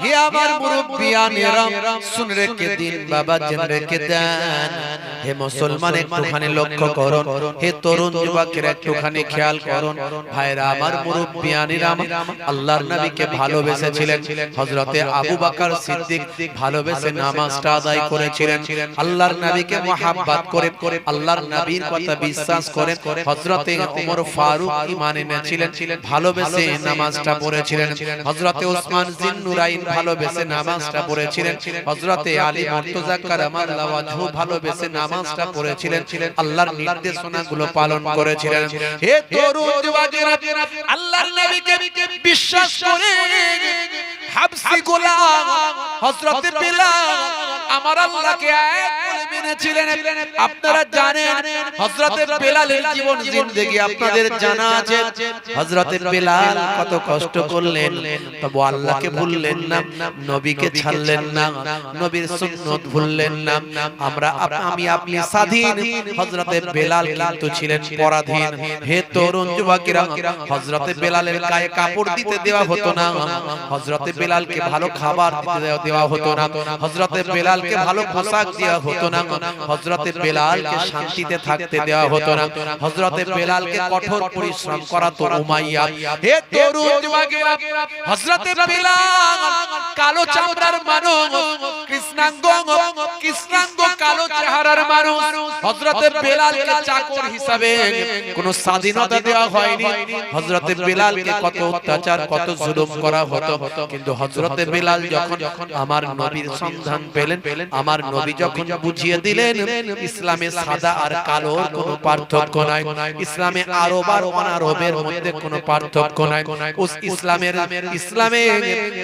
হে আমার মুরব্বিয়ানেরা শুন রেখে দিন বাবা, জেনে রেখে দেন। হে মুসলমান একটুখানি লক্ষ্য করুন, হে তরুণ যুবকেরা একটুখানি খেয়াল করুন। ভাইরা আমার, মুরব্বিয়ানেরা আল্লাহর নবীকে ভালোবেসেছিলেন। হযরতে আবু বকর সিদ্দিক ভালোবেসে নামাজটা আদায় করেছিলেন। আল্লাহর নবীকে মহব্বত করে, আল্লাহর নবীর কথা বিশ্বাস করে হযরতে ওমর ফারুক ঈমান এনেছিলেন, ভালোবেসে নামাজটা পড়েছিলেন। হযরতে ওসমান জিন্নুরাইন ভালোবেসে নামাজটা পড়েছিলেন। হযরতে আলী মুর্তজা কারামাল্লাহু ওয়াজহু ভালোবেসে নামাজটা পড়েছিলেন। আল্লাহর নির্দেশনাগুলো পালন করেছিলেন। হে তরুণ যুবকেরা, আল্লাহর নবীকে বিশ্বাস করে হাবশী গোলাম হযরতে বিলাল আমার আল্লাহকে এক বলে মেনেছিলেন। আপনারা জানেন হযরতে বিলালের জীবন জিন্দেগি আপনাদের জানা আছে। হযরতে বিলাল কত কষ্ট করলেন, তবু আল্লাহকে ভুললেন না, নবীকে ছাড়লেন না, নবীর সুন্নাত ভুললেন না। আমি আপনি স্বাধীন, হযরতে বিলাল কিন্তু ছিলেন পরাধীন। হে তরুণ যুবকেরা, হযরতে বিলালের গায়ে কাপড় দিতে দেওয়া হতো না, হযরতে বিলালকে ভালো খাবার দিতে দেওয়া হতো না, হযরতে বিলালকে ভালো পোশাক দেওয়া হতো না, হযরতে বিলালকে শান্তিতে থাকতে দেওয়া হতো না, হযরতে বিলালকে কঠোর পরিশ্রম করাতো উমাইয়া। হে তরুণ যুবকেরা, হযরতে বিলাল কালো চামড়ার মানুষ, কৃষ্ণাঙ্গ কালো চেহারার মানুষ। হযরতে বিলালকে চাকর হিসাবে কোনো স্বাধীনতা দেওয়া হয়নি। হযরতে বিলালকে কত অত্যাচার, কত জুলুম করা হতো। কিন্তু হযরতে বিলাল যখন আমার নবীর সন্ধান পেলেন, আমার নবী যখন বুঝিয়ে দিলেন ইসলামে সাদা আর কালোর কোনো পার্থক্য নাই, ইসলামে আরব আর অনারবের মধ্যে কোনো পার্থক্য নাই, ইসলামে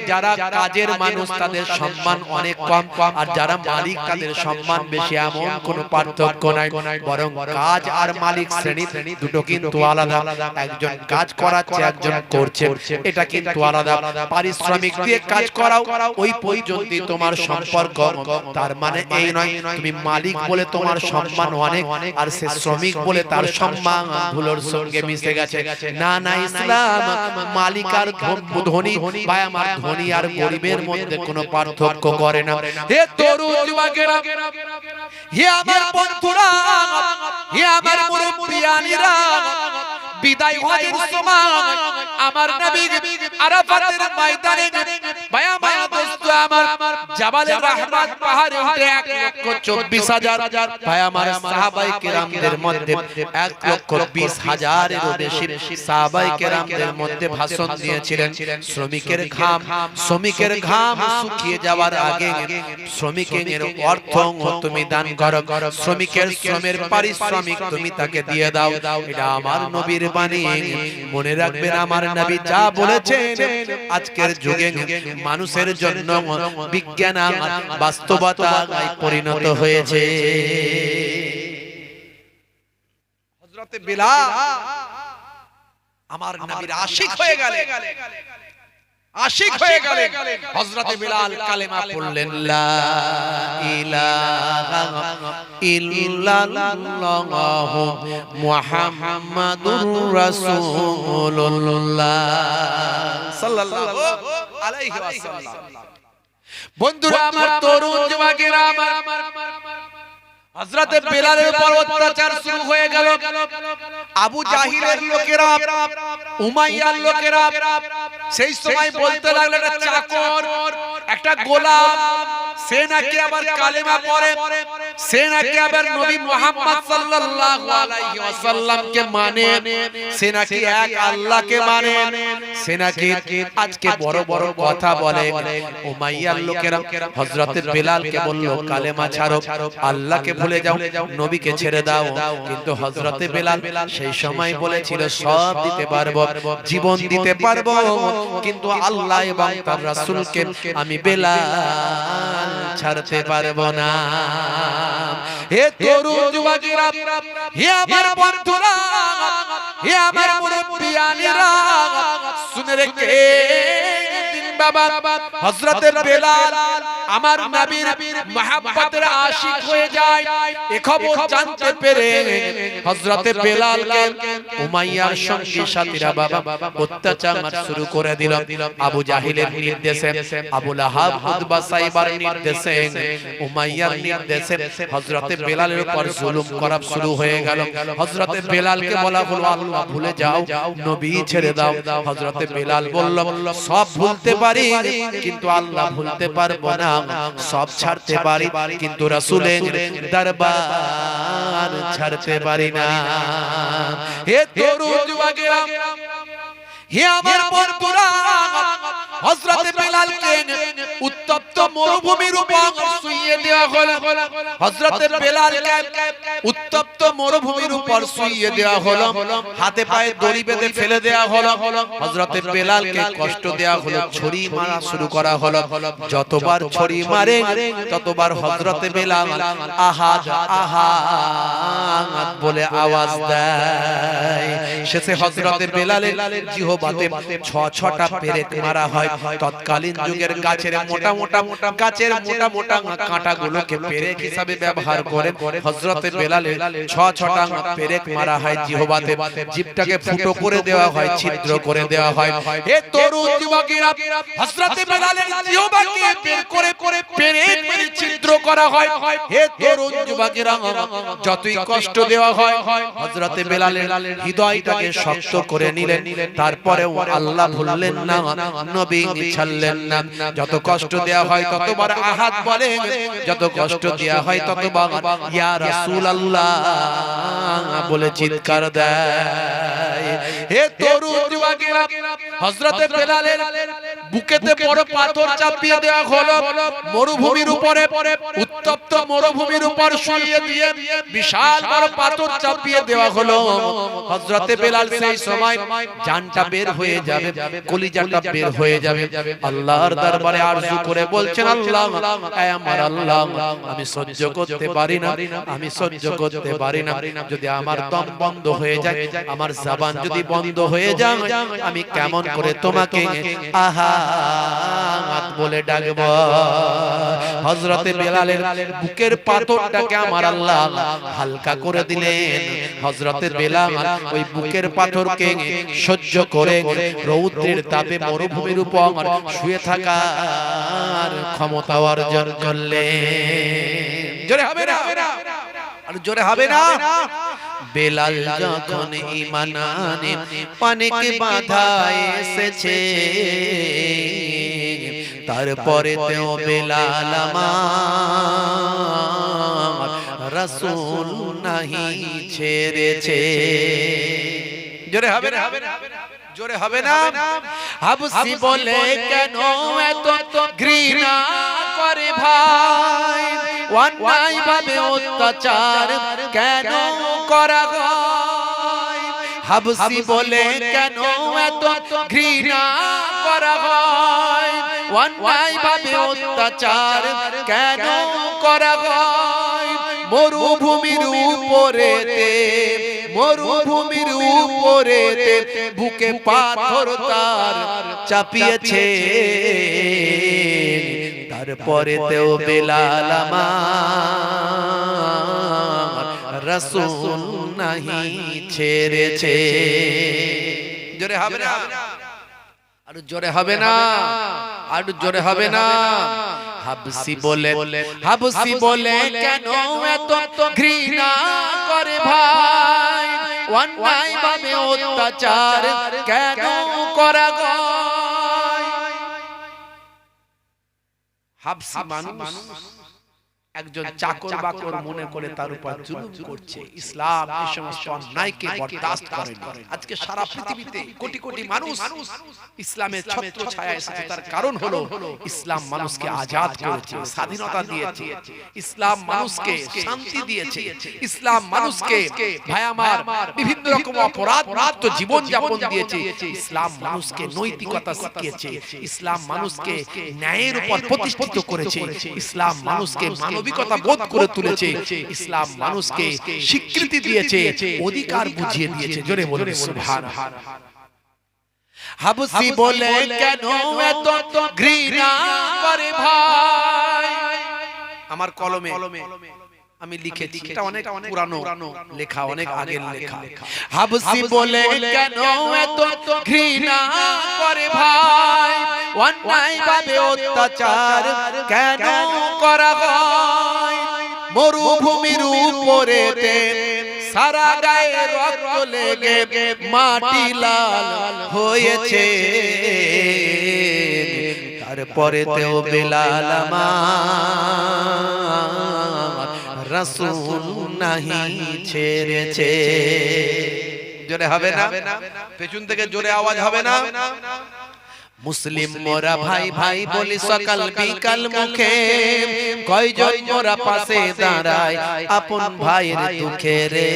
যারা কাজের মানুষ তাদের সম্মান অনেক কম, আর যারা মালিক তাদের সম্মান বেশি, এমন কোনো পার্থক্য নাই। বরং কাজ আর মালিক শ্রেণী দুটো কিন্তু আলাদা। একজন কাজ করাচ্ছে, একজন করছে, এটা কিন্তু আলাদা। পারিশ্রমিক দিয়ে কাজ করাও, ওই পর্যন্তই তোমার সম্পর্ক। তার মানে এই নয় তুমি মালিক বলে তোমার সম্মান অনেক, আর সে শ্রমিক বলে তার সম্মান ধুলোর সঙ্গে মিশে গেছে। না না, ইসলাম মালিক আর ধনী বা আমার ধনী আর গরিবের মধ্যে কোনো পার্থক্য করে না। হে তরুণ যুবকেরা, হে আমার বন্ধুরা, হে আমার মুরব্বিয়ানেরা, বিদায় হজের সময় আমার নবী আরাফাতের ময়দানে ভায়া ভায়া দোস্ত আমার জাবালে রাহমাত পাহাড়ে উঠে 1,24,000 ভাই আমার সাহাবায়ে কেরামদের মধ্যে 1,20,000 এরও বেশি সাহাবায়ে কেরামদের মধ্যে ভাষণ দিয়েছিলেন। শ্রমিকের ঘাম শুকিয়ে যাওয়ার আগে শ্রমিকের অর্থ তুমি দান করো, শ্রমিকের শ্রমের পারিশ্রমিক তুমি তাকে দিয়ে দাও। এটা আমার নবীর বাণী। মনে রাখবেন, আমার নবী যা বলেছেন আজকের যুগে মানুষের জন্য বিজ্ঞান বাস্তবতায় পরিণত হয়েছে। হযরতে বিলাল আমার নবীর আশিক হয়ে গেলেন, হযরতে বিলাল কালেমা পড়লেন, লা ইলাহা ইল্লাল্লাহু মুহাম্মাদুর রাসূলুল্লাহ সাল্লাল্লাহু আলাইহি ওয়াসাল্লাম। বন্ধুরা আমার, তরুণ যুবকেরা আমার, হযরতে বিলালের উপর অত্যাচার শুরু হয়ে গেল। আবু জাহিলের লোকেরা, উমাইয়ার লোকেরা সেই সময় বলতে লাগলো একটা চাকর, একটা গোলাম, সে নাকি আবার কালেমা পড়ে, সে নাকি আবার নবী মুহাম্মদ সাল্লাল্লাহু আলাইহি ওয়াসাল্লামকে মানে, সে নাকি এক আল্লাহকে মানে, সে নাকি আজকে বড় বড় কথা বলে। উমাইয়ার লোকেরা হযরতে বিলালকে বলল, কালেমা ছাড়ো, আল্লাহকে ভুলে যাও, নবীকে ছেড়ে দাও। কিন্তু হযরতে বিলাল সেই সময় বলেছিল, সব দিতে পারবো, জীবন দিতে পারবো, কিন্তু আল্লাহ এবং তার রাসূলকে আমি বিলাল ছাড়তে পারবো না। হে তরুণ যুবকেরা, হে আমার বন্ধুরা, হে আমার মুরব্বিয়ানেরা, শুনে রেখে দিন বাবা, হযরতে বিলাল আমার নবীর মহব্বতের আশিক হয়ে যায়। এই খবর জানতে পেরে হযরতে বেলালকে উমাইয়ার সঙ্গী সাথীরা বাবা অত্যাচার শুরু করে দিল। আবু জাহিলের নির্দেশে, আবু লাহাব উতবা সাইবার নির্দেশে, উমাইয়ার নির্দেশে হযরতে বেলালের উপর জুলুম করা শুরু হয়ে গেল। হযরতে বেলালকে বলা হলো আল্লাহ ভুলে যাও, নবী ছেড়ে দাও। হযরতে বেলাল বলল সব ভুলতে পারি কিন্তু আল্লাহ ভুলতে পারবো না, সব ছাড়তে পারি কিন্তু রাসূলের দরবার ছাড়তে পারি না। হে তরুণ যুবকেরা, হে আমার বন্ধুরা, হযরতে বেলালকে উত্তপ্ত মরুভূমির উপর শুইয়ে দেওয়া হলো। হযরতে বেলালকে উত্তপ্ত মরুভূমির উপর শুইয়ে দেওয়া হলো, হাতে পায়ে দড়ি বেঁধে ফেলে দেওয়া হলো। হযরতে বেলালকে কষ্ট দেওয়া হলো, ছুরি মারা শুরু করা হলো। যতবার ছুরি মারে ততবার হযরতে বেলাল আহাদ আহাদ বলে আওয়াজ দেয়। শেষে হযরতে বেলালের জিহ্বাতে ৬টা পেরেক মারা হয়। তৎকালীন যুগের গাছের মোটা মোটা কাঁটাগুলোকে পেরেক হিসাবে ব্যবহার করে হযরতে বেলালের ৬টা পেরেক মারা হয় জিহ্বাতে। জিহ্বাটাকে ফুটো করে দেওয়া হয়, ছিদ্র করে দেওয়া হয়। হে তরুণ যুবকেরা, হযরতে বেলালের জিহ্বাকে বের করে পেরেক মেরে ছিদ্র করা হয়। হে তরুণ যুবকেরা, যতই কষ্ট দেওয়া হয় হযরতে বেলালের হৃদয়টাকে শক্ত করে নিলেন। তারপরেও আল্লাহ ভুললেন না, নবী ছাড়লেন না। যত কষ্ট দেওয়া হয় ততবার আহাদ বলে, যত কষ্ট দেওয়া হয় ততবার ইয়া রাসূলুল্লাহ বলে চিৎকার দেয়। হে তরুণ যুবকেরা, হযরতে বেলালের বুকেতে বড় পাথর চাপিয়ে দেওয়া হলো। মরুভূমির উপরে, উত্তপ্ত মরুভূমির উপর শুইয়ে দিয়ে বিশাল বড় পাথর চাপিয়ে দেওয়া হলো। হযরতে বেলাল সেই সময় জানটা বের হয়ে যাবে, কলিজাটা বের হয়ে যাবে। আল্লাহর দরবারে আরজু করে বলছেন, আল্লাহ আয় আমার আল্লাহ, আমি সহ্য করতে পারি না, আমি সহ্য করতে পারি না। যদি আমার দম বন্ধ হয়ে যায়, আমার জবান যদি বন্ধ হয়ে যায়, আমি কেমন করে তোমাকে আহাদ বলে ডাকব। হযরতে বেলালের বুকের পাথরটাকে আমার আল্লাহ হালকা করে দিলেন। হযরতে বেলাল ওই বুকের পাথরকে সহ্য করে রৌদ্রের তাপে মরুভূমির উপর শুয়ে থাকার ক্ষমতা অর্জন করলেন। জোরে হবে না, আর জোরে হবে না। বেলাল যখন ঈমান আনে অনেক বাধা এসেছে, তারপরে তেও বেলাল আমার রাসূল নাহি ছেড়েছে। জোরে হবে না, জোরে হবে না। হাবসি বলে কেন এত ঘৃণা করে ভাই, অন্যায় ভাবে অত্যাচার কেন করা হয়। হাবসি বলে কেন এত ঘৃণা করা হয়, অন্যায় ভাবে অত্যাচার কেন করা হয়। মরুভূমির উপরেতে, মরুভূমির উপরেতে বুকে পাথর তার চাপিয়েছে, তারপরে তেও বেলাল আমার রাসূল নাহি ছেড়েছে। জোরে হবে না, আর জোরে হবে না, আর জোরে হবে না। হাবসি বলে, হাবসি বলে কেন এত ঘৃণা করে ভাই, অন্যায় ভাবে অত্যাচার কেন করা হয়। হাবসি মানুষ একজন চাকর বাকর মনে করে তার উপর জুলুম করছে। ইসলাম এই সমস্ত অন্যায়কে বরদাস্ত করে না। আজকে সারা পৃথিবীতে কোটি কোটি মানুষ ইসলামের ছত্র ছায়া এসেছে, তার কারণ হলো ইসলাম মানুষকে আজাদ করেছে, স্বাধীনতা দিয়েছে, ইসলাম মানুষকে শান্তি দিয়েছে, ইসলাম মানুষকে ভাই আমার বিভিন্ন রকম অপরাধ মুক্ত জীবন যাপন দিয়েছে, ইসলাম মানুষকে নৈতিকতা শিখিয়েছে, ইসলাম মানুষকে ন্যায়ের উপর প্রতিষ্ঠিত করেছে, ইসলাম মানুষকে মানবিকতা বোধ করে তুলেছে, ইসলাম মানুষকে স্বীকৃতি দিয়েছে, অধিকার বুঝিয়ে দিয়েছে। জোরে বলুন সুবহানাল্লাহ। হাবসি বলে কেন এত ঘৃণা করে ভাই, আমার কলমে আমি লিখেছি, এটা অনেক পুরানো লেখা, অনেক আগের লেখা। হাবসি বলে কেন এত ঘৃণা করে ভাই, অন্যায় ভাবে অত্যাচার কেন করা হয়, মরুভূমির উপরেতে সারা গায়ে রক্ত লেগে মাটি লাল হয়েছে, তারপরেতেও বেলাল আমার রাসূল নাহি ছেড়েছে। জোরে হবে না? পেছন থেকে জোরে আওয়াজ হবে না? মুসলিম মোরা ভাই ভাই বলি সকাল বিকাল মুখে, কয়জন মোরা পাশে দাঁড়ায় আপন ভাইয়ের দুঃখে রে,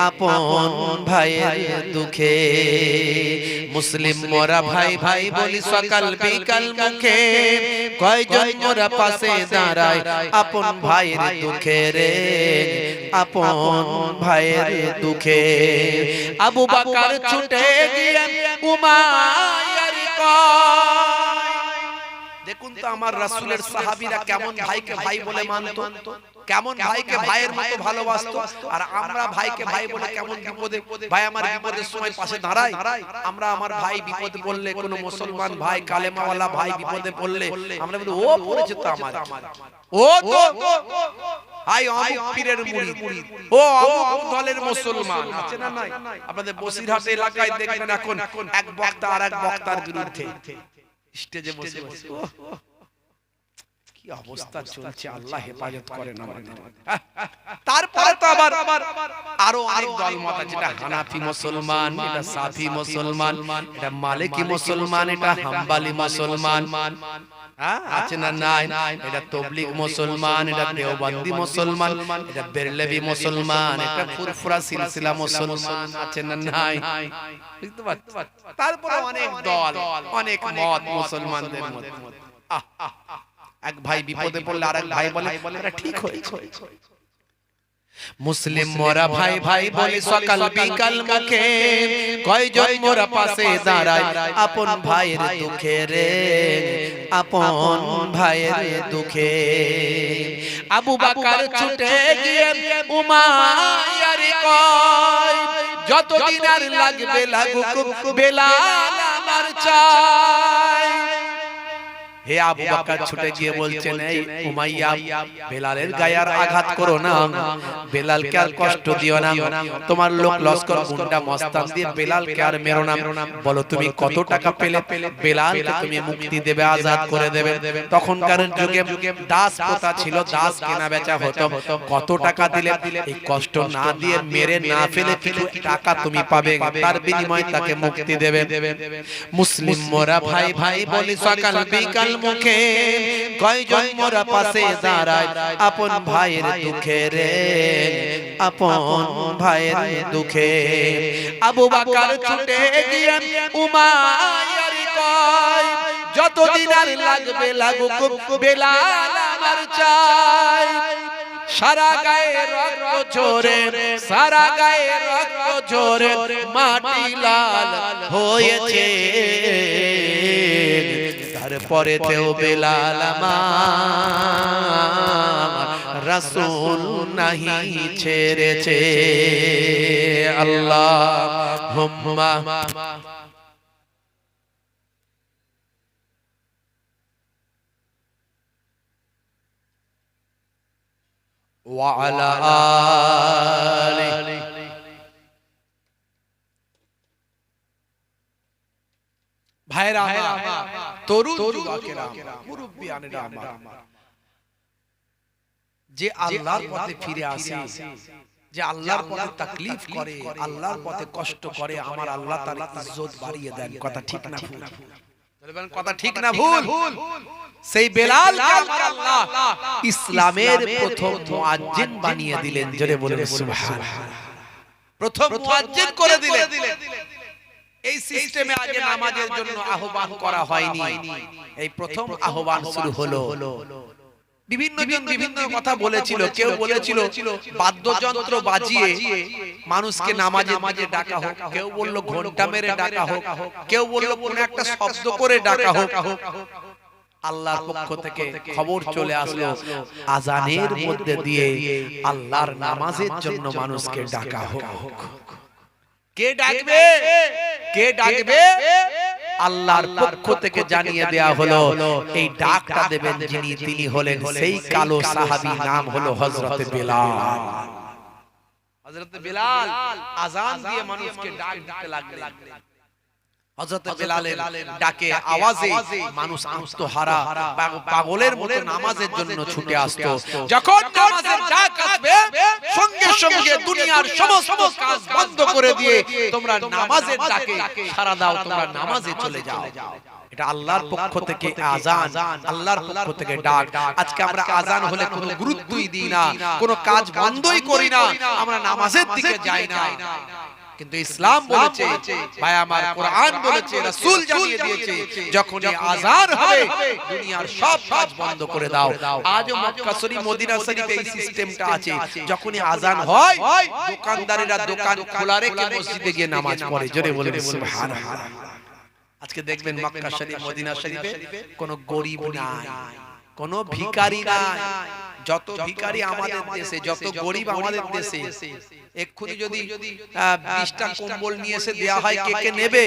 আপন ভাইয়ের দুঃখে। মুসলিম মোরা ভাই ভাই বলি সকাল বিকাল মুখে, কয়জন মোরা পাশে দাঁড়ায় আপন ভাইয়ের দুঃখে রে, আপন ভাইয়ের দুঃখে। আবু বকর ছুটে গিয়ে উমাইয়ার, দেখুন তো আমার রাসূলের সাহাবীরা কেমন ভাইকে ভাই বলে মানত, কেমন ভাইকে ভাইয়ের মতো ভালোবাসতো। আর আমরা ভাইকে ভাই বলে কেমন বিপদে, ভাই আমার বিপদের সময় পাশে দাঁড়ায়। আমরা আমার ভাই বিপদে পড়লে, কোনো মুসলমান ভাই কালেমাওয়ালা ভাই বিপদে পড়লে আমরা বলি ও পড়েছে তো আমার, ও তো আই অমুক পীরের মুরিদ, ও অমুক দলের মুসলমান। আছে না নাই? আপনাদের বসিরহাট এলাকায় দেখবেন এখন এক বক্তা আর এক বক্তার বিরুদ্ধে স্টেজে বসে বসে কি অবস্থা চলছে, আল্লাহ হেফাজত করেন আমাদের। তারপরে তো আবার আরো অনেক দল মত আছে, এটা হানাফি মুসলমান, এটা সাফি মুসলমান, এটা মালিকি মুসলমান, এটা হাম্বলি মুসলমান, আছে না নাই? এটা তবলিগ মুসলমান, এটা দেওবন্দি মুসলমান, এটা বেরলভি মুসলমান, এটা ফুরফুরা সিলসিলা মুসলমান, আছে না নাই? বুঝতে পারছেন? তারপরে অনেক দল, অনেক মত মুসলমানদের মধ্যে। এক ভাই বিপদে পড়লে আরেক ভাই বলে এটা ঠিক হয়েছে। মুসলিম মোরা ভাই ভাই বলি সকাল বিকাল মুখে, কয়জন মোরা পাশে দাঁড়ায় আপন ভাইয়ের দুঃখে রে, আপন ভাইয়ের দুঃখে। আবু বকর ছুটে গিয়ে উমাইয়ার কয়, যতদিন আর লাগবে লাগুক বেলাল আমার চাই। হে আবু বকর ছুটে গিয়ে বলছেন, এই উমাইয়া, বেলালের গায়ে আর আঘাত করো না, বেলালকে আর কষ্ট দিও না, তোমার লোক লস্কর গুন্ডা মস্তান দিয়ে বেলালকে আর মেরো না। বলো তুমি কত টাকা পেলে বেলালকে তুমি মুক্তি দেবে, আজাদ করে দেবে? তখনকার যুগে দাস প্রথা ছিল, দাস কেনা বেচা হতো। কত টাকা দিলে এই কষ্ট না দিয়ে মেরে না ফেলে কিছু টাকা তুমি পাবে, তার বিনিময়ে তাকে মুক্তি দেবে। মুসলিম মোরা ভাই ভাই বলি সকাল বিকাল মুখে, কয়জন মোরা পাশে দাঁড়ায় আপন ভাইয়ের দুঃখে রে, আপন ভাইয়ের দুঃখে। আবু বকর ছুটে গিয়ে উমাইয়ার কয়, যতদিন আর লাগবে লাগুক বেলাল আমার চাই। সারা গায়ে রক্ত ঝরে, সারা গায়ে রক্ত ঝরে মাটি লাল হয়েছে, তারপরেতেও বেলাল আমার রাসূল নাহি ছেড়েছে। আল্লাহুম্মা ওয়া আলা আলি। ভাইরা আমার, তরুণ যুবকেরা, মুরব্বিয়ানেরা আমার, যে আল্লাহর পথে ফিরে আসে, যে আল্লাহর পথে তাকলিফ করে, আল্লাহর পথে কষ্ট করে, আমার আল্লাহ তার ইজ্জত বাড়িয়ে দেন। কথা ঠিক না ভুল? বলবেন কথা ঠিক না ভুল? সেই বেলালকে আল্লাহ ইসলামের প্রথম মুয়াজ্জিন বানিয়ে দিলেন। জোরে বলেন সুবহানাল্লাহ। প্রথম মুয়াজ্জিন করে দিলেন। এই সিস্টেমে আগে নামাজের জন্য আহ্বান করা হয়নি, এই প্রথম আহ্বান শুরু হলো। বিভিন্ন জন বিভিন্ন কথা বলেছিল। কেউ বলেছিল বাদ্যযন্ত্র বাজিয়ে মানুষকে নামাজে মাঝে ডাকা হোক, কেউ বলল ঘন্টা মেরে ডাকা হোক, কেউ বলল কোন একটা শব্দ করে ডাকা হোক। আল্লাহর পক্ষ থেকে খবর চলে আসলো আজানের মধ্যে দিয়ে আল্লাহর নামাজের জন্য মানুষকে ডাকা হোক। কে ডাকবে? কে ডাকবে? আল্লাহর পক্ষ থেকে জানিয়ে দেয়া হলো এই ডাকটা দেবেন যিনি, তিনি হলেন সেই কালো সাহাবী, নাম হলো হযরত বিলাল। হযরত বিলাল আজান দিয়ে মানুষকে ডাক দিতে লাগলেন। হযরত বিলালের ডাকে আওয়াজে মানুষ আত্মহারা পাগলের মতো নামাজের জন্য ছুটে আসতো। যখন নামাজের ডাক আসবে সঙ্গে সঙ্গে দুনিয়ার সমস্ত কাজ বন্ধ করে দিয়ে তোমরা নামাজের ডাকে সাড়া দাও, তোমরা নামাজে চলে যাও। এটা আল্লাহর পক্ষ থেকে আজান, আল্লাহর পক্ষ থেকে ডাক। আজকে আমরা আজান হলে কোনো গুরুত্বই দিই না, কোনো কাজ বন্ধই করি না, আমরা নামাজের দিকে যাই না। কিন্তু ইসলাম বলেছে, ভাই আমার কোরআন বলেছে, রাসূল জানিয়ে দিয়েছে, যখনই আযান হবে দুনিয়ার সব কাজ বন্ধ করে দাও। আজও মক্কা শরীফ, মদিনা শরীফে এই সিস্টেমটা আছে। যখনই আযান হয় দোকানদারেরা দোকান খোলা রেখে মসজিদে গিয়ে নামাজ পড়ে। জোরে বলেন সুবহানাল্লাহ। আজকে দেখবেন মক্কা শরীফ, মদিনা শরীফে কোনো গরীব নাই, কোনো ভিখারি নাই। যত ভিখারি আমাদের দেশে, যত গরীব আমাদের দেশে, এক্ষুনি যদি 20টা কম্বল নিয়ে এসে দেয়া হয়, কে কে নেবে?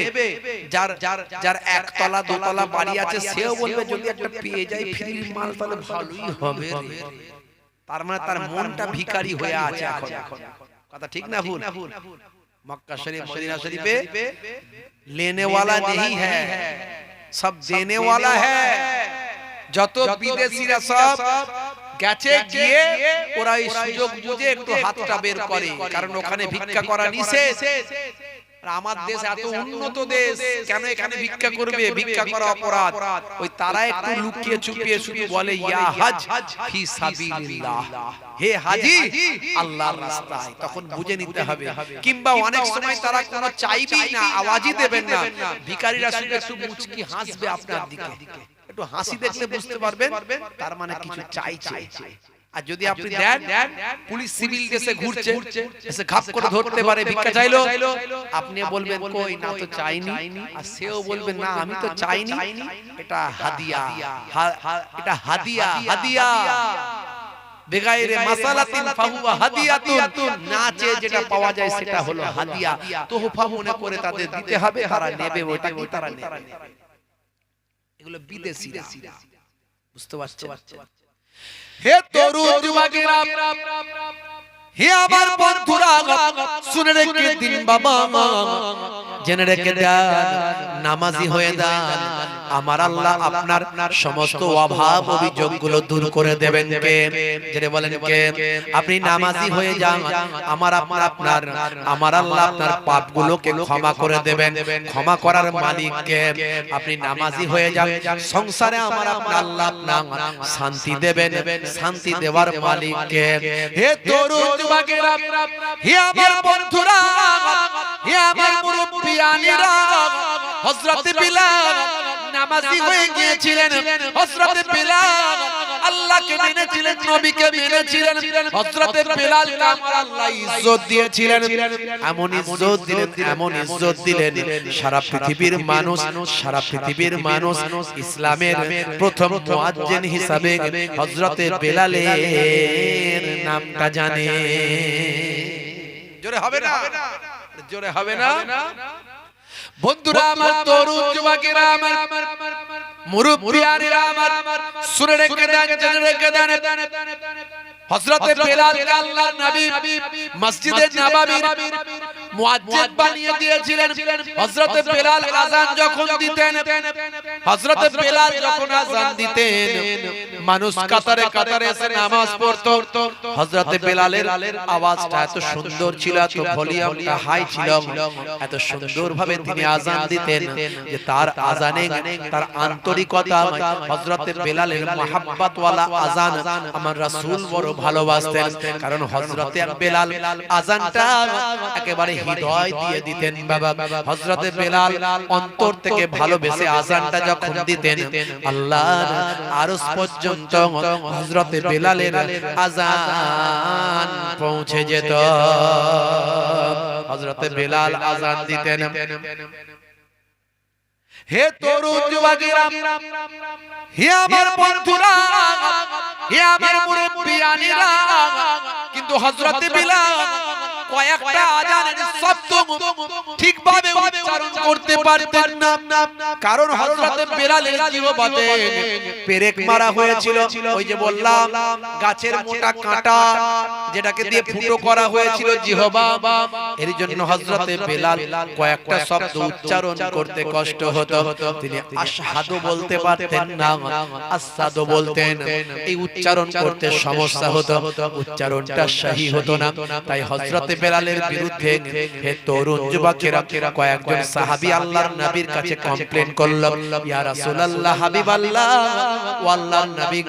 যার একতলা দোতলা বাড়ি আছে সেও বলবে যদি একটা পেয়ে যাই ফ্রির মাল তাহলে ভালোই হবে। তার মানে তার মনটা ভিখারি হয়ে আছে এখন। কথা ঠিক না ভুল? মক্কা শরীফ, মদিনা শরীফে लेने वाला नहीं है, सब देने वाला है। যত বিদেশিরা সব গেছে গিয়ে ওরা এই সুযোগ বুঝে একটু হাতটা বের করে, কারণ ওখানে ভিক্ষা করা নিষেধ। আর আমার দেশ এত উন্নত দেশ, কেন এখানে ভিক্ষা করবে? ভিক্ষা করা অপরাধ। ওই তারা একটু লুকিয়ে চুপিয়ে শুধু বলে ইয়া হজ ফি সাবিলিল্লাহ, হে হাজি আল্লাহর রাস্তায়। তখন বুঝে নিতে হবে। কিংবা অনেক সময় তারা কোনো চাইবেই না, আওয়াজই দেবেন না, ভিখারিরা শুধু একটু মুচকি হাসবে আপনার দিকে, একটু হাসি দেখলে বুঝতে পারবেন তার মানে কিছু চাইছে। আর যদি আপনি দেন, পুলিশ সিভিল ড্রেসে ঘুরছে, এসে ঘাপ করে ধরতে পারে, ভিক্ষা চাইলো, আপনি বলবেন কই না তো চাইনি, আর সেও বলবে না আমি তো চাইনি, এটা হাদিয়া, এটা হাদিয়া, হাদিয়া বেগাইরে মাসালাতিন ফাহুয়া হাদিয়াতুন, না চেয়ে যেটা পাওয়া যায় সেটা হলো হাদিয়া। তোহফা মনে করে তাদের দিতে হবে, তারা নেবে, ওটা কি তারা নেবে। এগুলো বিদেশিরা, বুঝতে পারছেন? হে তরুণ যুবকেরা, হে আমার বন্ধুরা, শুনে রেখে দিন বাবা, জেনে রেখে দেন, নামাজি হয়ে দেন। আমার আল্লাহ আপনার সমস্ত অভাব অভিযোগগুলো দূর করে দেবেন। কে? যেটা বলেন কে? আপনি নামাজি হয়ে যান, আমার আপনার আমার আল্লাহ আপনার পাপগুলোকে ক্ষমা করে দেবেন। ক্ষমা করার মালিক কে? আপনি নামাজি হয়ে যান, সংসারে আমার আল্লাহ আপনার শান্তি দেবেন। শান্তি দেওয়ার মালিক কে? হে তরুণ যুবকেরা, হে আমার বন্ধুরা, হে আমার মুরব্বিয়ানেরা, হযরত বিলাল নামাজি হয়ে গিয়েছিলেন। হযরত বিলাল আল্লাহকে মেনেছিলেন, নবীকে মেনেছিলেন। হযরত বিলালকে আমার আল্লাহ ইজ্জত দিয়েছিলেন, এমন ইজ্জত দিলেন, এমন ইজ্জত দিলেন, সারা পৃথিবীর মানুষ, সারা পৃথিবীর মানুষ ইসলামের প্রথম মুয়াজ্জিন হিসাবে হযরত বিলালের নামটা জানে। জোরে হবে না? জোরে হবে না? বন্ধুরা আমার, তরুণ যুবকেরা আমার, মুরব্বিয়ানেরা আমার, শুনে রেখে দেন, জেনে রেখে দেন, হযরত বিলালকে আল্লাহর নবী মসজিদে নববীর মুয়াজ্জিন বানিয়ে দিয়েছিলেন। হযরত বিলাল আযান যখন দিতেন, হযরত বিলাল যখন আযান দিতেন, মানুষ কাতারে কাতারে এসে নামাজ পড়তো। হযরত বিলালের আওয়াজটা এত সুন্দর ছিল, এত ভলিউমটা হাই ছিল, এত সুন্দরভাবে তিনি আযান দিতেন যে তার আযানে তার আন্তরিকতা, হযরত বিলালের মহব্বত ওয়ালা আযান আমার রাসূল বড় ভালোবাসতেন। কারণ হযরত বিলাল আযানটা একেবারে হৃদয় দিয়ে দিতেন বাবা। হযরত বিলাল অন্তর থেকে ভালোবেসে আযানটা যখন দিতেন, আল্লাহর আরশ পর্যন্ত হযরত বিলালের আযান পৌঁছে যেত। হযরত বিলাল আযান দিতেন, হে তরুণ যুবকেরা, হে আমার বন্ধুরা, হে আমার মুরব্বিয়ানেরা, কিন্তু হযরত বিলাল কয়েকটা আযানের শব্দ ঠিকভাবে উচ্চারণ করতে পারতেন না, কারণ হযরত বিলালের জিহ্বাতে পেরেক মারা হয়েছিল। ওই যে বললাম গাছের মোটা কাঁটা যেটাকে দিয়ে ফুটো করা হয়েছিল জিহ্বা, এর জন্য হযরত বিলাল কয়েকটা শব্দ উচ্চারণ করতে কষ্ট হতো। তিনি আশহাদু বলতে পারতেন না, আসাদু বলতেন। এই উচ্চারণ করতে সমস্যা হতো, উচ্চারণটা সহি হতো না। তাই হযরত বেলালের বিরুদ্ধে হে তরুণ যুবকেরা কয়েকজন সাহাবী আল্লাহর নবীর কাছে কমপ্লেইন করলো, ইয়া রাসূলুল্লাহ, হাবিবাল্লাহ, ও আল্লাহর নবী,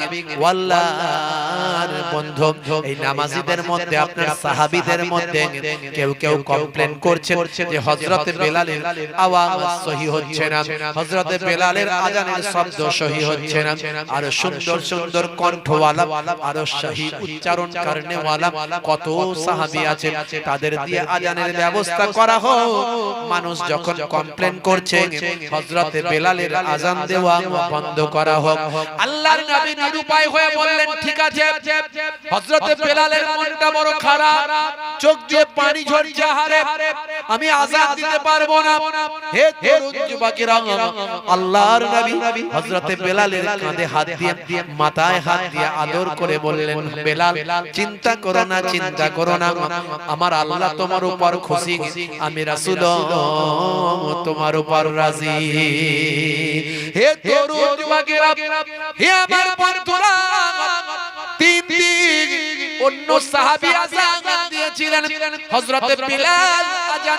ওয়াল্লাহর বন্ধু, এই নামাজীদের মধ্যে আপনার সাহাবীদের মধ্যে কেউ কেউ কমপ্লেইন করছে যে হযরত বেলালের আওয়াজ সহি হচ্ছে না, হযরত বেলালের আযানের শব্দ সহি হচ্ছে না। আর সুন্দর সুন্দর কণ্ঠওয়ালা আর সহি উচ্চারণ করনেওয়ালা কত সাহাবী আছে, তাদের দিয়ে আযানের ব্যবস্থা করা হোক। মানুষ যখন কমপ্লেইন করছে হযরত বেলালের আযান দেওয়া বন্ধ করা হোক। আল্লাহর নবী নিরুপায় হয়ে বললেন, ঠিক আছে। হযরত বেলালের মনটা বড় খারাপ, চোখ দিয়ে পানি ঝরছে, হারে আমি আযান দিতে পারবো না। হে তরুণ যুবকেরা, আল্লাহর নবী হযরত বেলালের কাঁধে হাত দিয়ে মাথায় হাত দিয়ে আদর করে বললেন, বেলাল, চিন্তা করো না, চিন্তা করো না, আমার আল্লাহ তোমার উপর খুশি, আমি রাসূল তোমার উপর রাজি। হে তরুণ যুবকেরা, হে আমার বন্ধুরা, তিন দিন অন্য সাহাবী আযান দিয়েছিলেন, হযরত বিলাল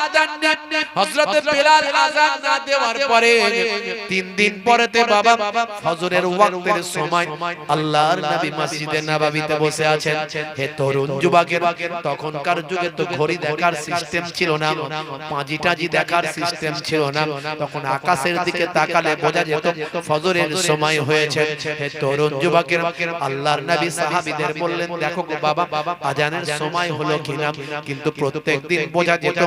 আযান দেন। হযরত বিলাল আযান না দেওয়ার পরে 3 দিন পরেতে বাবা ফজরের ওয়াক্তের সময় আল্লাহর নবী মসজিদে নববীতে বসে আছেন। হে তরুণ যুবকের, তখনকার যুগে তো ঘড়ি দেখার সিস্টেম ছিল না, পাঁজি দেখার সিস্টেম ছিল না। তখন আকাশের দিকে তাকালে বোঝা যেত ফজরের সময় হয়েছে। হে তরুণ যুবকের, আল্লাহর নবী সাহাবীদের বললেন, দেখো গো বাবা, আযানের সময় হলো কিনা, কিন্তু প্রত্যেকদিন বোঝা যেত,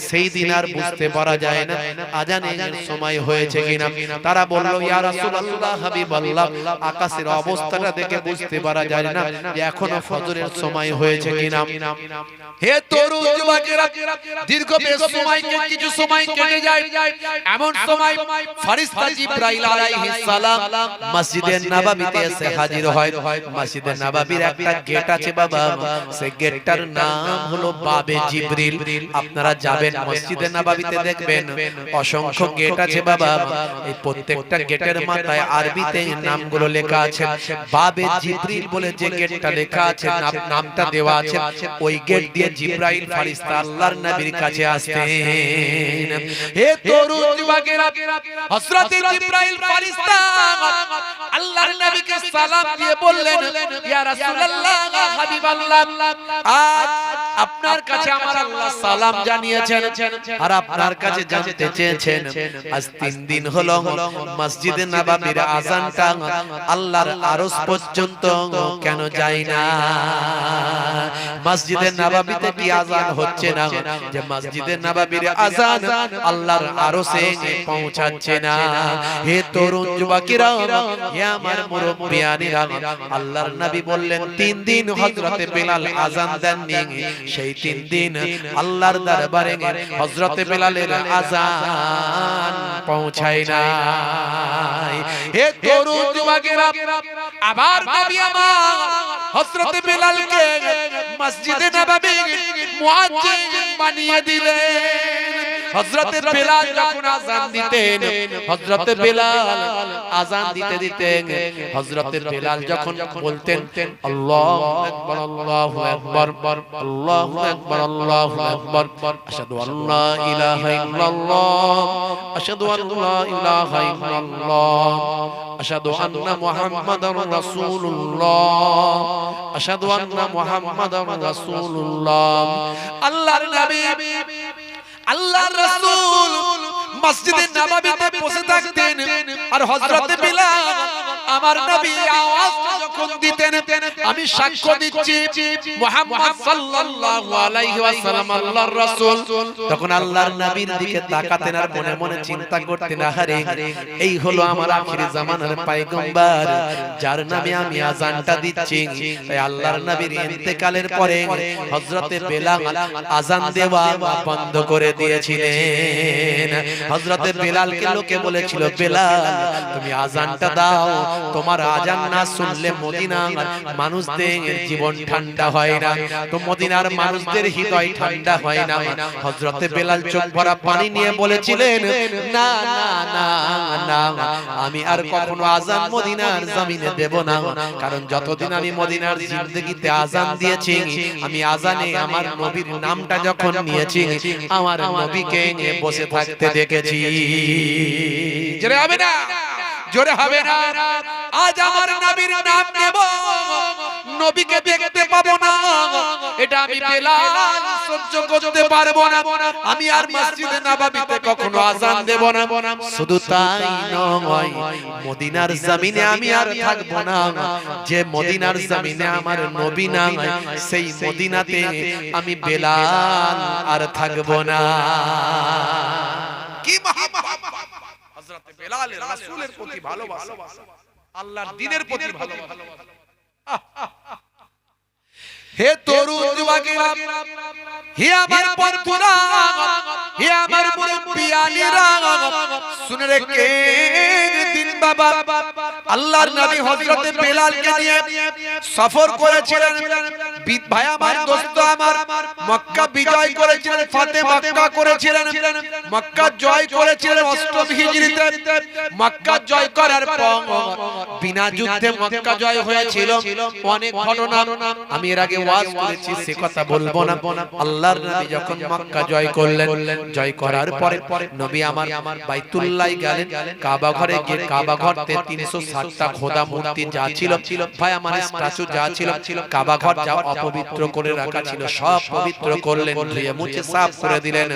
সেই দিন আর বুঝতে পারা যায় না আযানের সময় হয়েছে কিনা। তারা বলল, ইয়া রাসূলুল্লাহ, হাবিবাল্লাহ, আকাশের অবস্থাটা দেখে বুঝতে পারা যায় না যে এখনো ফজরের সময় হয়েছে কিনা। হে তরুণ যুবকেরা, দীর্ঘ বেশ সময় কিছু সময় কেটে যায়। এমন সময় ফেরেশতা জিবরাইল আলাইহিস সালাম মসজিদে নববীতে এসে হাজির হয়। মসজিদে নববীর একটা গেট আছে বাবা, সেই গেটটার নাম হলো বাবে জিবরিল। আপনারা যাবেন মসজিদে নববীতে, দেখবেন অসংখ্য গেট আছে বাবা। এই প্রত্যেকটা গেটের মাথায় আরবিতে নামগুলো লেখা আছে। বাবে জিবরিল বলে যে গেটটা লেখা আছে, নামটা দেওয়া আছে, ওই গেট দিয়ে জিবরাইল ফেরেশতা আল্লাহর নবীর কাছে আসতেন। হে তরুণ যুবকেরা, হযরত জিবরাইল ফেরেশতা আল্লাহর নবীকে সালাম দিয়ে বললেন, ইয়া রাসূলুল্লাহ, হাবিবাল্লাহ, আজ আপনার কাছে আমার আল্লাহ সালাম জানিয়েছেন আর আপনার কাছে জানতে চেয়েছেন, আজ 3 দিন হলো মসজিদে নববীর আযানটা আল্লাহর আরশ পর্যন্ত কেন যায় না? মসজিদে নববীতে কি আযান হচ্ছে না যে মসজিদে নববীর আযান আল্লাহর আরশে পৌঁছাচ্ছে না? হে তরুণ যুবকেরা, হে আমার মুরব্বিয়ানেরা, আল্লাহর নবী বললেন 3 দিন হযরত বেলাল আযান দেননি, সেই 3 দিন আল্লাহর দরবারে হযরত বেলালের আযান পৌঁছায় না। হে তরুণ যুবকেরা, আবার নবী আমার হযরত বেলালকে মসজিদে নববীর মুয়াজ্জিন বানিয়ে দিলেন। হযরত বেলাল যখন আযান দিতেন, হযরত বেলাল আযান দিতে দিতেন, হযরত বেলাল যখন বলতেন আল্লাহু আকবার, আল্লাহু আকবার, আল্লাহু আকবার, আল্লাহু আকবার, আশহাদু আল্লা ইলাহা ইল্লাল্লাহ, আশহাদু আল্লা ইলাহা ইল্লাল্লাহ, আশহাদু আন্না মুহাম্মাদার রাসূলুল্লাহ, আশহাদু আন্না মুহাম্মাদার রাসূলুল্লাহ। আল্লাহর নবী, আল্লাহর রাসূল মসজিদে নববীতে বসে থাকতেন আর হযরত বিলাল আমার নবী আওয়াজ যখন দিতেন আমি সাক্ষ্য দিচ্ছি মুহাম্মদ সাল্লাল্লাহু আলাইহি ওয়াসাল্লাম আল্লাহর রাসূল, তখন আল্লাহর নবীর দিকে তাকাতেন আর মনে মনে চিন্তা করতেন, আহারে এই হলো আমার আখির জামানার পয়গম্বর যার নামে আমি আযানটা দিচ্ছি। তাই আল্লাহর নবীর ইন্তেকালের পরে হযরতে বেলাল আযান দেওয়া বন্ধ করে দিয়েছিলেন। হযরতে বেলালকে লোকে বলেছিল, বেলাল তুমি আযানটা দাও, তোমার আযান না শুনলে মদিনার মানুষদের জীবন ঠান্ডা হয় না, তো মদিনার মানুষদের হৃদয় ঠান্ডা হয় না। হযরতে বেলাল চোখ ভরা পানি নিয়ে বলেছিলেন, না না না না, আমি আর কখনো আযান মদিনার জমিনে দেব না, কারণ যতদিন আমি মদিনার জিন্দেগিতে আযান দিয়েছি, আমি আযানে আমার নবীর নামটা যখন নিয়েছি, আমার নবীকে বসে থাকতে দেখেছি। জোরে হবে না, জোরে হবে না। আজ আমার নবীর নাম নেব, নবীকে দেখতে পাবো না, এটা আমি বেলাল সহ্য করতে পারবো না। আমি আর মসজিদে নববীতে কখনো আযান দেব না। শুধু তাই নয়, মদিনার জমিনে আমি আর থাকবো না, যে মদিনার জমিনে আমার নবী নাই, সেই মদিনাতে আমি বেলাল আর থাকবো না। কি মহব্বত হযরতে বেলালের রাসূলের প্রতি ভালোবাসা, আল্লাহর দ্বীনের প্রতি ভালোবাসা। হে তরুণ যুবকেরা, হে আমার বন্ধুরা, হে আমার মুরব্বিয়ানেরা, শুনে রেখে দিন বাবা, আল্লাহর নবী হযরতে বেলালকে নিয়ে সফর করেছিলেন। ভাই আমার, দোস্ত আমার, মক্কা বিজয় করেছিলেন, ফাতে মক্কা করেছিলেন, মক্কা জয় করেছিলেন ৮ম হিজরিতে। মক্কা জয় করার পর বিনা যুদ্ধে মক্কা জয় হয়েছিল। অনেক ঘটনা আমি এর আগে ওয়াজ করেছি, সে কথা বলবো না। আল্লাহর নবী যখন মক্কা জয় করলেন, জয় করার পরে নবী আমার বাইতুল্লাহ গেলেন, কাবা ঘরে গিয়ে কাবা ঘরতে ৩৬০টা খোদা মূর্তি যা ছিল, ভাই আমার স্ট্যাচু যা ছিল, কাবা ঘর যা অপবিত্র করে রাখা ছিল সব পবিত্র করলেন, ধুয়ে মুছে সাফ করে দিলেন।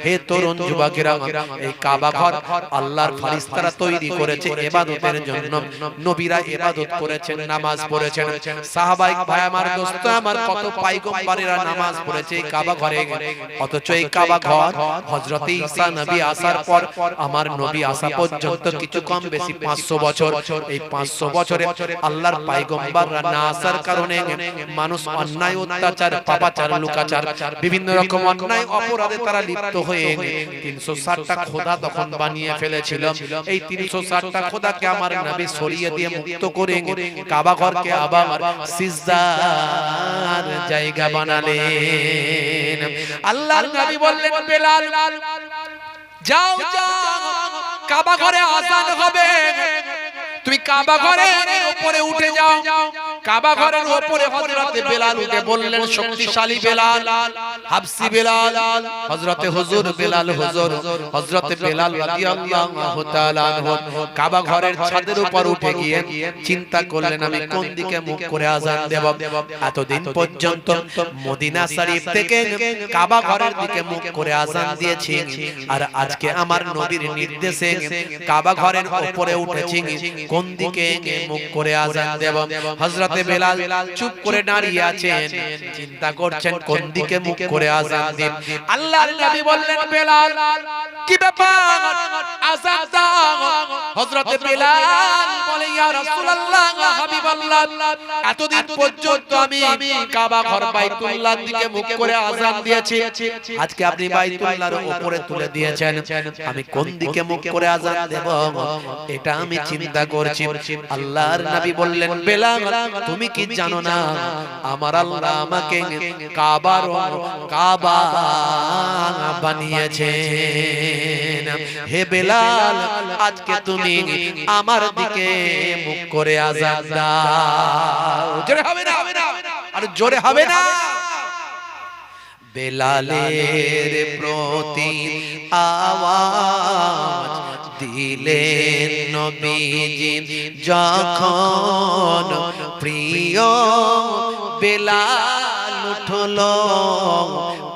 হে তরুণ যুবকেরা, এই কাবা ঘর আল্লাহর ফেরেশতারা তৈরি করেছে ইবাদতের জন্য। নবীরা ইবাদত করেছেন, নামাজ পড়েছেন, সাহাবায়ে ভাই আমার, দোস্ত আমার, কত পয়গম্বরেরা নামাজ পড়েছে এই কাবা ঘরে। অথচ এই কাবা ঘর হযরত ঈসা নবী আসার পর, আমার নবী আসা পর্যন্ত কিছু কম বেশি ৫০০ বছর, এই ৫০০ বছরে আল্লাহর পয়গম্বররা না আসার কারণে মানুষ অন্যায়, অত্যাচার, পাপাচার, লুকাচার, বিভিন্ন রকম অন্যায় অপরাধে তারা লিপ্ত হয়ে ৩৬০টা খোদা তখন বানিয়ে ফেলেছিল। এই ৩৬০টা খোদাকে আমার নবী সরিয়ে দিয়ে মুক্ত করে কাবা ঘরকে আবার সিজদার জায়গা বানালেন। আল্লাহর নবী বললেন, বেলাল যাও যাও, কাবা ঘরে আযান হবে, তুমি কাবা ঘরের উপরে উঠে যাও। কাবা ঘরের উপরে হযরতে বেলাল উঠে বললেন, শক্তিশালী বেলাল, হাবশী বেলাল, হযরতে হুজুর বেলাল হুজুর, হযরতে বেলাল রাদিয়াল্লাহু তাআলা আনহু কাবা ঘরের ছাদের উপর উঠে গিয়ে চিন্তা করলেন, আমি কোন দিকে মুখ করে আযান দেব। এতদিন পর্যন্ত মদিনা শরীফ থেকে কাবা ঘরের দিকে মুখ করে আযান দিয়েছি, আর আজকে আমার নবীর নির্দেশে কাবা ঘরের উপরে উঠেছি, কোন দিকে মুখ করে আযান দেব। হযরত বেলাল চুপ করে দাঁড়িয়ে আছেন, চিন্তা করছেন কোন দিকে মুখ করে আযান দেব। আল্লাহর নবী বললেন, বেলাল কি ব্যাপার, আযান দাও। হযরত বেলাল বলে, ইয়া রাসূলুল্লাহ, হাবিবাল্লাহ, এতদিন পর্যন্ত আমি কাবা ঘর বাইতুল্লাহর দিকে মুখ করে আযান দিয়েছি, আজকে আপনি বাইতুল্লাহর উপরে তুলে দিয়েছেন, আমি কোন দিকে মুখ করে আযান দেব এটা আমি চিন্তা করছি। আল্লাহর নবী বললেন, বেলাল তুমি কি জানো না, আমার আল্লাহ আমাকে কাবা বানিয়েছেন। হে বেলাল, আজকে তুমি আমার দিকে মুখ করে আযান দাও। জোরে হবে না, আর জোরে হবে না। বেলালের প্রতি আওয়াজ দিলেন নবীজি যখন, প্রিয় বেলাল উঠলো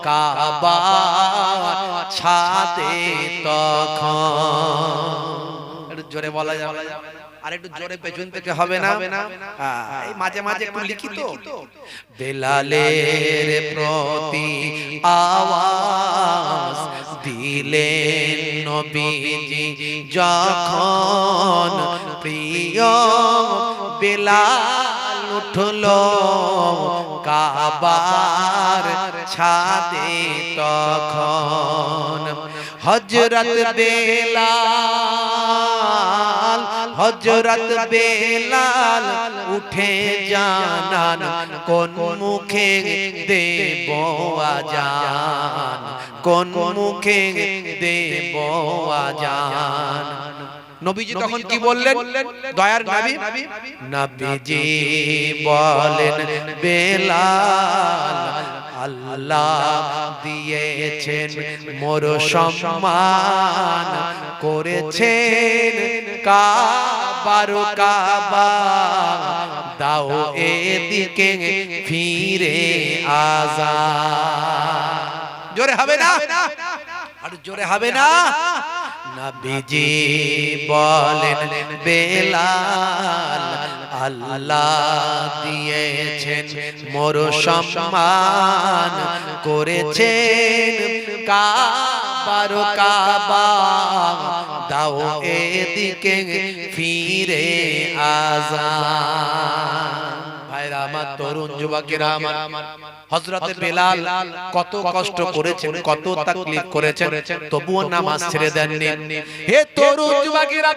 কাবা ছাদে তখন। জোরে বলা যাবে, আর একটু জোরে পেছন থেকে হবে না, এই মাঝে মাঝে একটু লিখি তো। বেলালের প্রতি আওয়াজ দিলেন নবীজি যখন, প্রিয় বেলাল উঠলো কাবার ছাদে তখন। হযরত বেলাল, হযরত বেলাল উঠে জানান কোন মুখে দেব আজান, কোন মুখে দেব আজান। নবীজি তখন কি বললেন? দয়ার নবী নবীজি বলেন বেলাল আল্লাহ দিয়েছেন মোর সম্মান, করেছেন কাবার কাবা, দাও এদিকে ফিরে আজান। জোরে হবে না? আর জোরে হবে না? নবীজি বলেন বেলাল আল্লাহ দিয়েছেন মোর সম্মান, করেছেন কাবার কাবা, দাও এদিকে ফিরে আজান। ভাইরা আমার, তরুণ যুবকেরা আমার, হযরত বেলাল কত কষ্ট করেছেন, কত তাকলীফ করেছেন, তবুও নামাজ ছেড়ে দেননি। হে তরুণ যুবকেরা,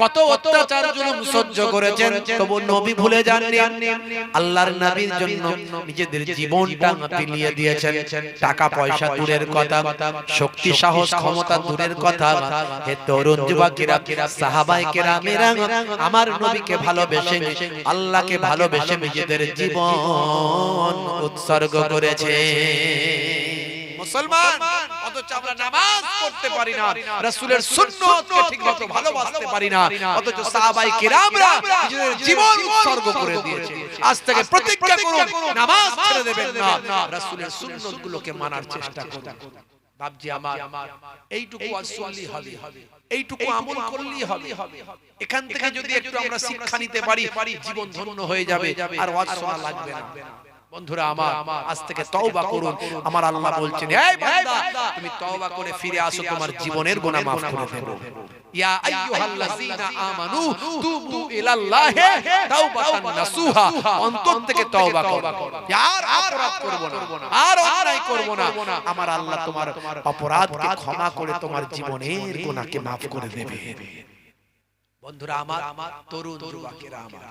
কত অত্যাচার জুলুম সহ্য করেছেন, তবু নবী ভুলে যাননি। আল্লাহর নবীর জন্য নিজেদের জীবনটা বিলিয়ে দিয়েছেন। টাকা পয়সা দূরের কথা, শক্তি সাহস ক্ষমতা দূরের কথা। হে তরুণ যুবকেরা, সাহাবায়ে কেরামেরা আমার নবীকে ভালোবেসে, আল্লাহকে ভালোবেসে নিজেদের জীবন উৎসর্গ করেছে। মুসলমান, অথচ আমরা নামাজ পড়তে পারি না, রাসূলের সুন্নতকে ঠিকমতো ভালোবাসতে পারি না, অথচ সাহাবায়ে কেরামরা নিজেদের জীবন উৎসর্গ করে দিয়েছে। আজ থেকে প্রতিজ্ঞা করুন, নামাজ ছেড়ে দেবেন না, রাসূলের সুন্নতগুলোকে মানার চেষ্টা করুন। বাপজি আমার, এইটুকু ওয়াজ শুনলেই হবে, এইটুকু আমল করলেই হবে। এখান থেকে যদি একটু আমরা শিক্ষা নিতে পারি, জীবন ধন্য হয়ে যাবে, আর ওয়াজ শোনা লাগবে না। বন্ধুরা আমার, আজ থেকে তওবা করুন। আমার আল্লাহ বলছেন, এই বান্দা তুমি তওবা করে ফিরে আসো, তোমার জীবনের গুনাহ maaf করে দেব। ইয়া আইয়ুহাল্লাযীনা আমানু তুবু ইলাল্লাহি তাওবাতান নাসুহা, অন্তর থেকে তওবা করো, আর অপরাধ করব না, আর অন্যায় করব না। আমার আল্লাহ তোমার অপরাধকে ক্ষমা করে তোমার জীবনের গুনাহকে maaf করে দেবে। বন্ধুরা আমার, তরুণ যুবকেরা আমার,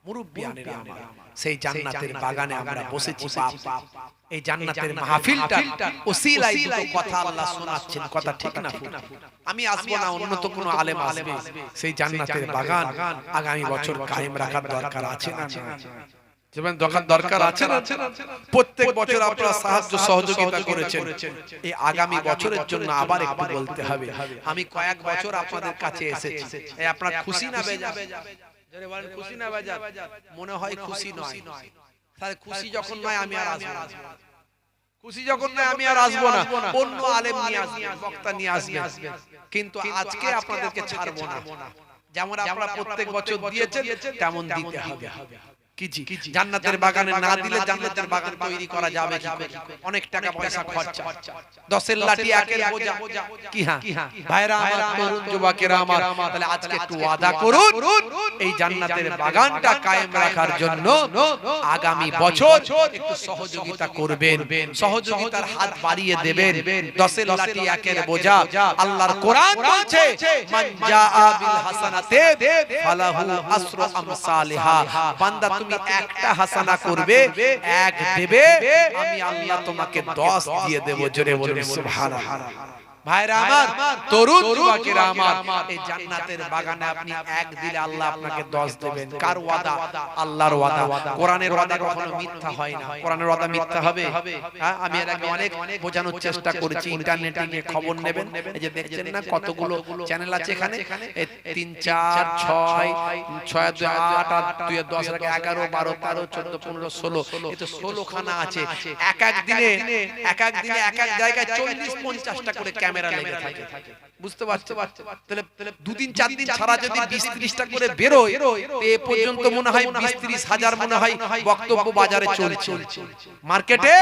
মুরব্বিয়ানেরা আমার, সেই জান্নাতের বাগানে আমরা বসেছি। এই জান্নাতের মাহফিলটা ওসিলায় দুটো কথা আল্লাহ শোনাচ্ছেন, কথা ঠিক না? আমি আসবো না, অন্য তো কোনো আলেম আসবে। সেই জান্নাতের বাগান আগামী বছর কায়েম রাখার দরকার আছে না? যেমন দরকার আছে না? প্রত্যেক বছর আপনারা সাহায্য সহযোগিতা করেছেন, এই আগামী বছরের জন্য আবার একটু বলতে হবে। আমি কয়েক বছর আপনাদের কাছে এসেছি, এই আপনারা খুশি না বেজার? যারা বলেন খুশি না বেজার? মনে হয় খুশি নয়। তাহলে খুশি যখন নয় আমি আর আসবো না, খুশি যখন নয় আমি আর আসবো না। অন্য আলেম নিয়ে আসবে, বক্তা নিয়ে আসবে, কিন্তু আজকে আপনাদেরকে ছাড়বো না। যেমন আপনারা প্রত্যেক বছর দিয়েছেন তেমন দিতে হবে। জান্নাতের বাগানে না দিলে জান্নাতের বাগান তৈরি করা যাবে কি করে? অনেক টাকা পয়সা খরচা, 10 লাঠি একের বোঝা। কি হ্যাঁ ভাইরা আমার, তরুণ যুবকেরা আমার, তাহলে আজকে একটু ওয়াদা করুন, এই জান্নাতের বাগানটা কায়েম রাখার জন্য আগামী বছর একটু সহযোগিতা করবেন, সহযোগিতার হাত বাড়িয়ে দেবেন। 10 লাঠি একের বোঝা। আল্লাহর কোরআন বলছে, মান জাআ বিল হাসানাতি ফালাহু আসরু আমসালিহা। বান্দা তুমি একটা হাসানা করবে, এক দেবে, আমি আল্লাহ তোমাকে 10 দিয়ে দেব। জোরে বলুন সুবহানাল্লাহ। ভাইরা আমার, তরুণ যুবকেরা আমার, এই জান্নাতের বাগানে আপনি এক দিলে আল্লাহ আপনাকে 10 দেবেন। কার ওয়াদা? আল্লাহর ওয়াদা। কোরআনের ওয়াদা কখনো মিথ্যা হয় না। কোরআনের ওয়াদা মিথ্যা হবে? হ্যাঁ, আমি এর আগে অনেক বোঝানোর চেষ্টা করেছি। ইন্টারনেটে গিয়ে খবর নেবেন, এই যে দেখছেন না কতগুলো চ্যানেল আছে এখানে, 3 4 6 6 2 8 আর 2 10 11 12 13 14 15 16, এই তো 16 খানা আছে। এক এক দিনে এক এক জায়গায় 40 50টা করে ক্যামেরা লেগে থাকে। বুঝতে পারছো? তাহলে দুদিন 4 দিন ছাড়া যদি 20-30টা করে বেরোয়, এ পর্যন্ত মনে হয় 20-30 হাজার মনে হয় বক্তব্য বাজারে চলছে, মার্কেটে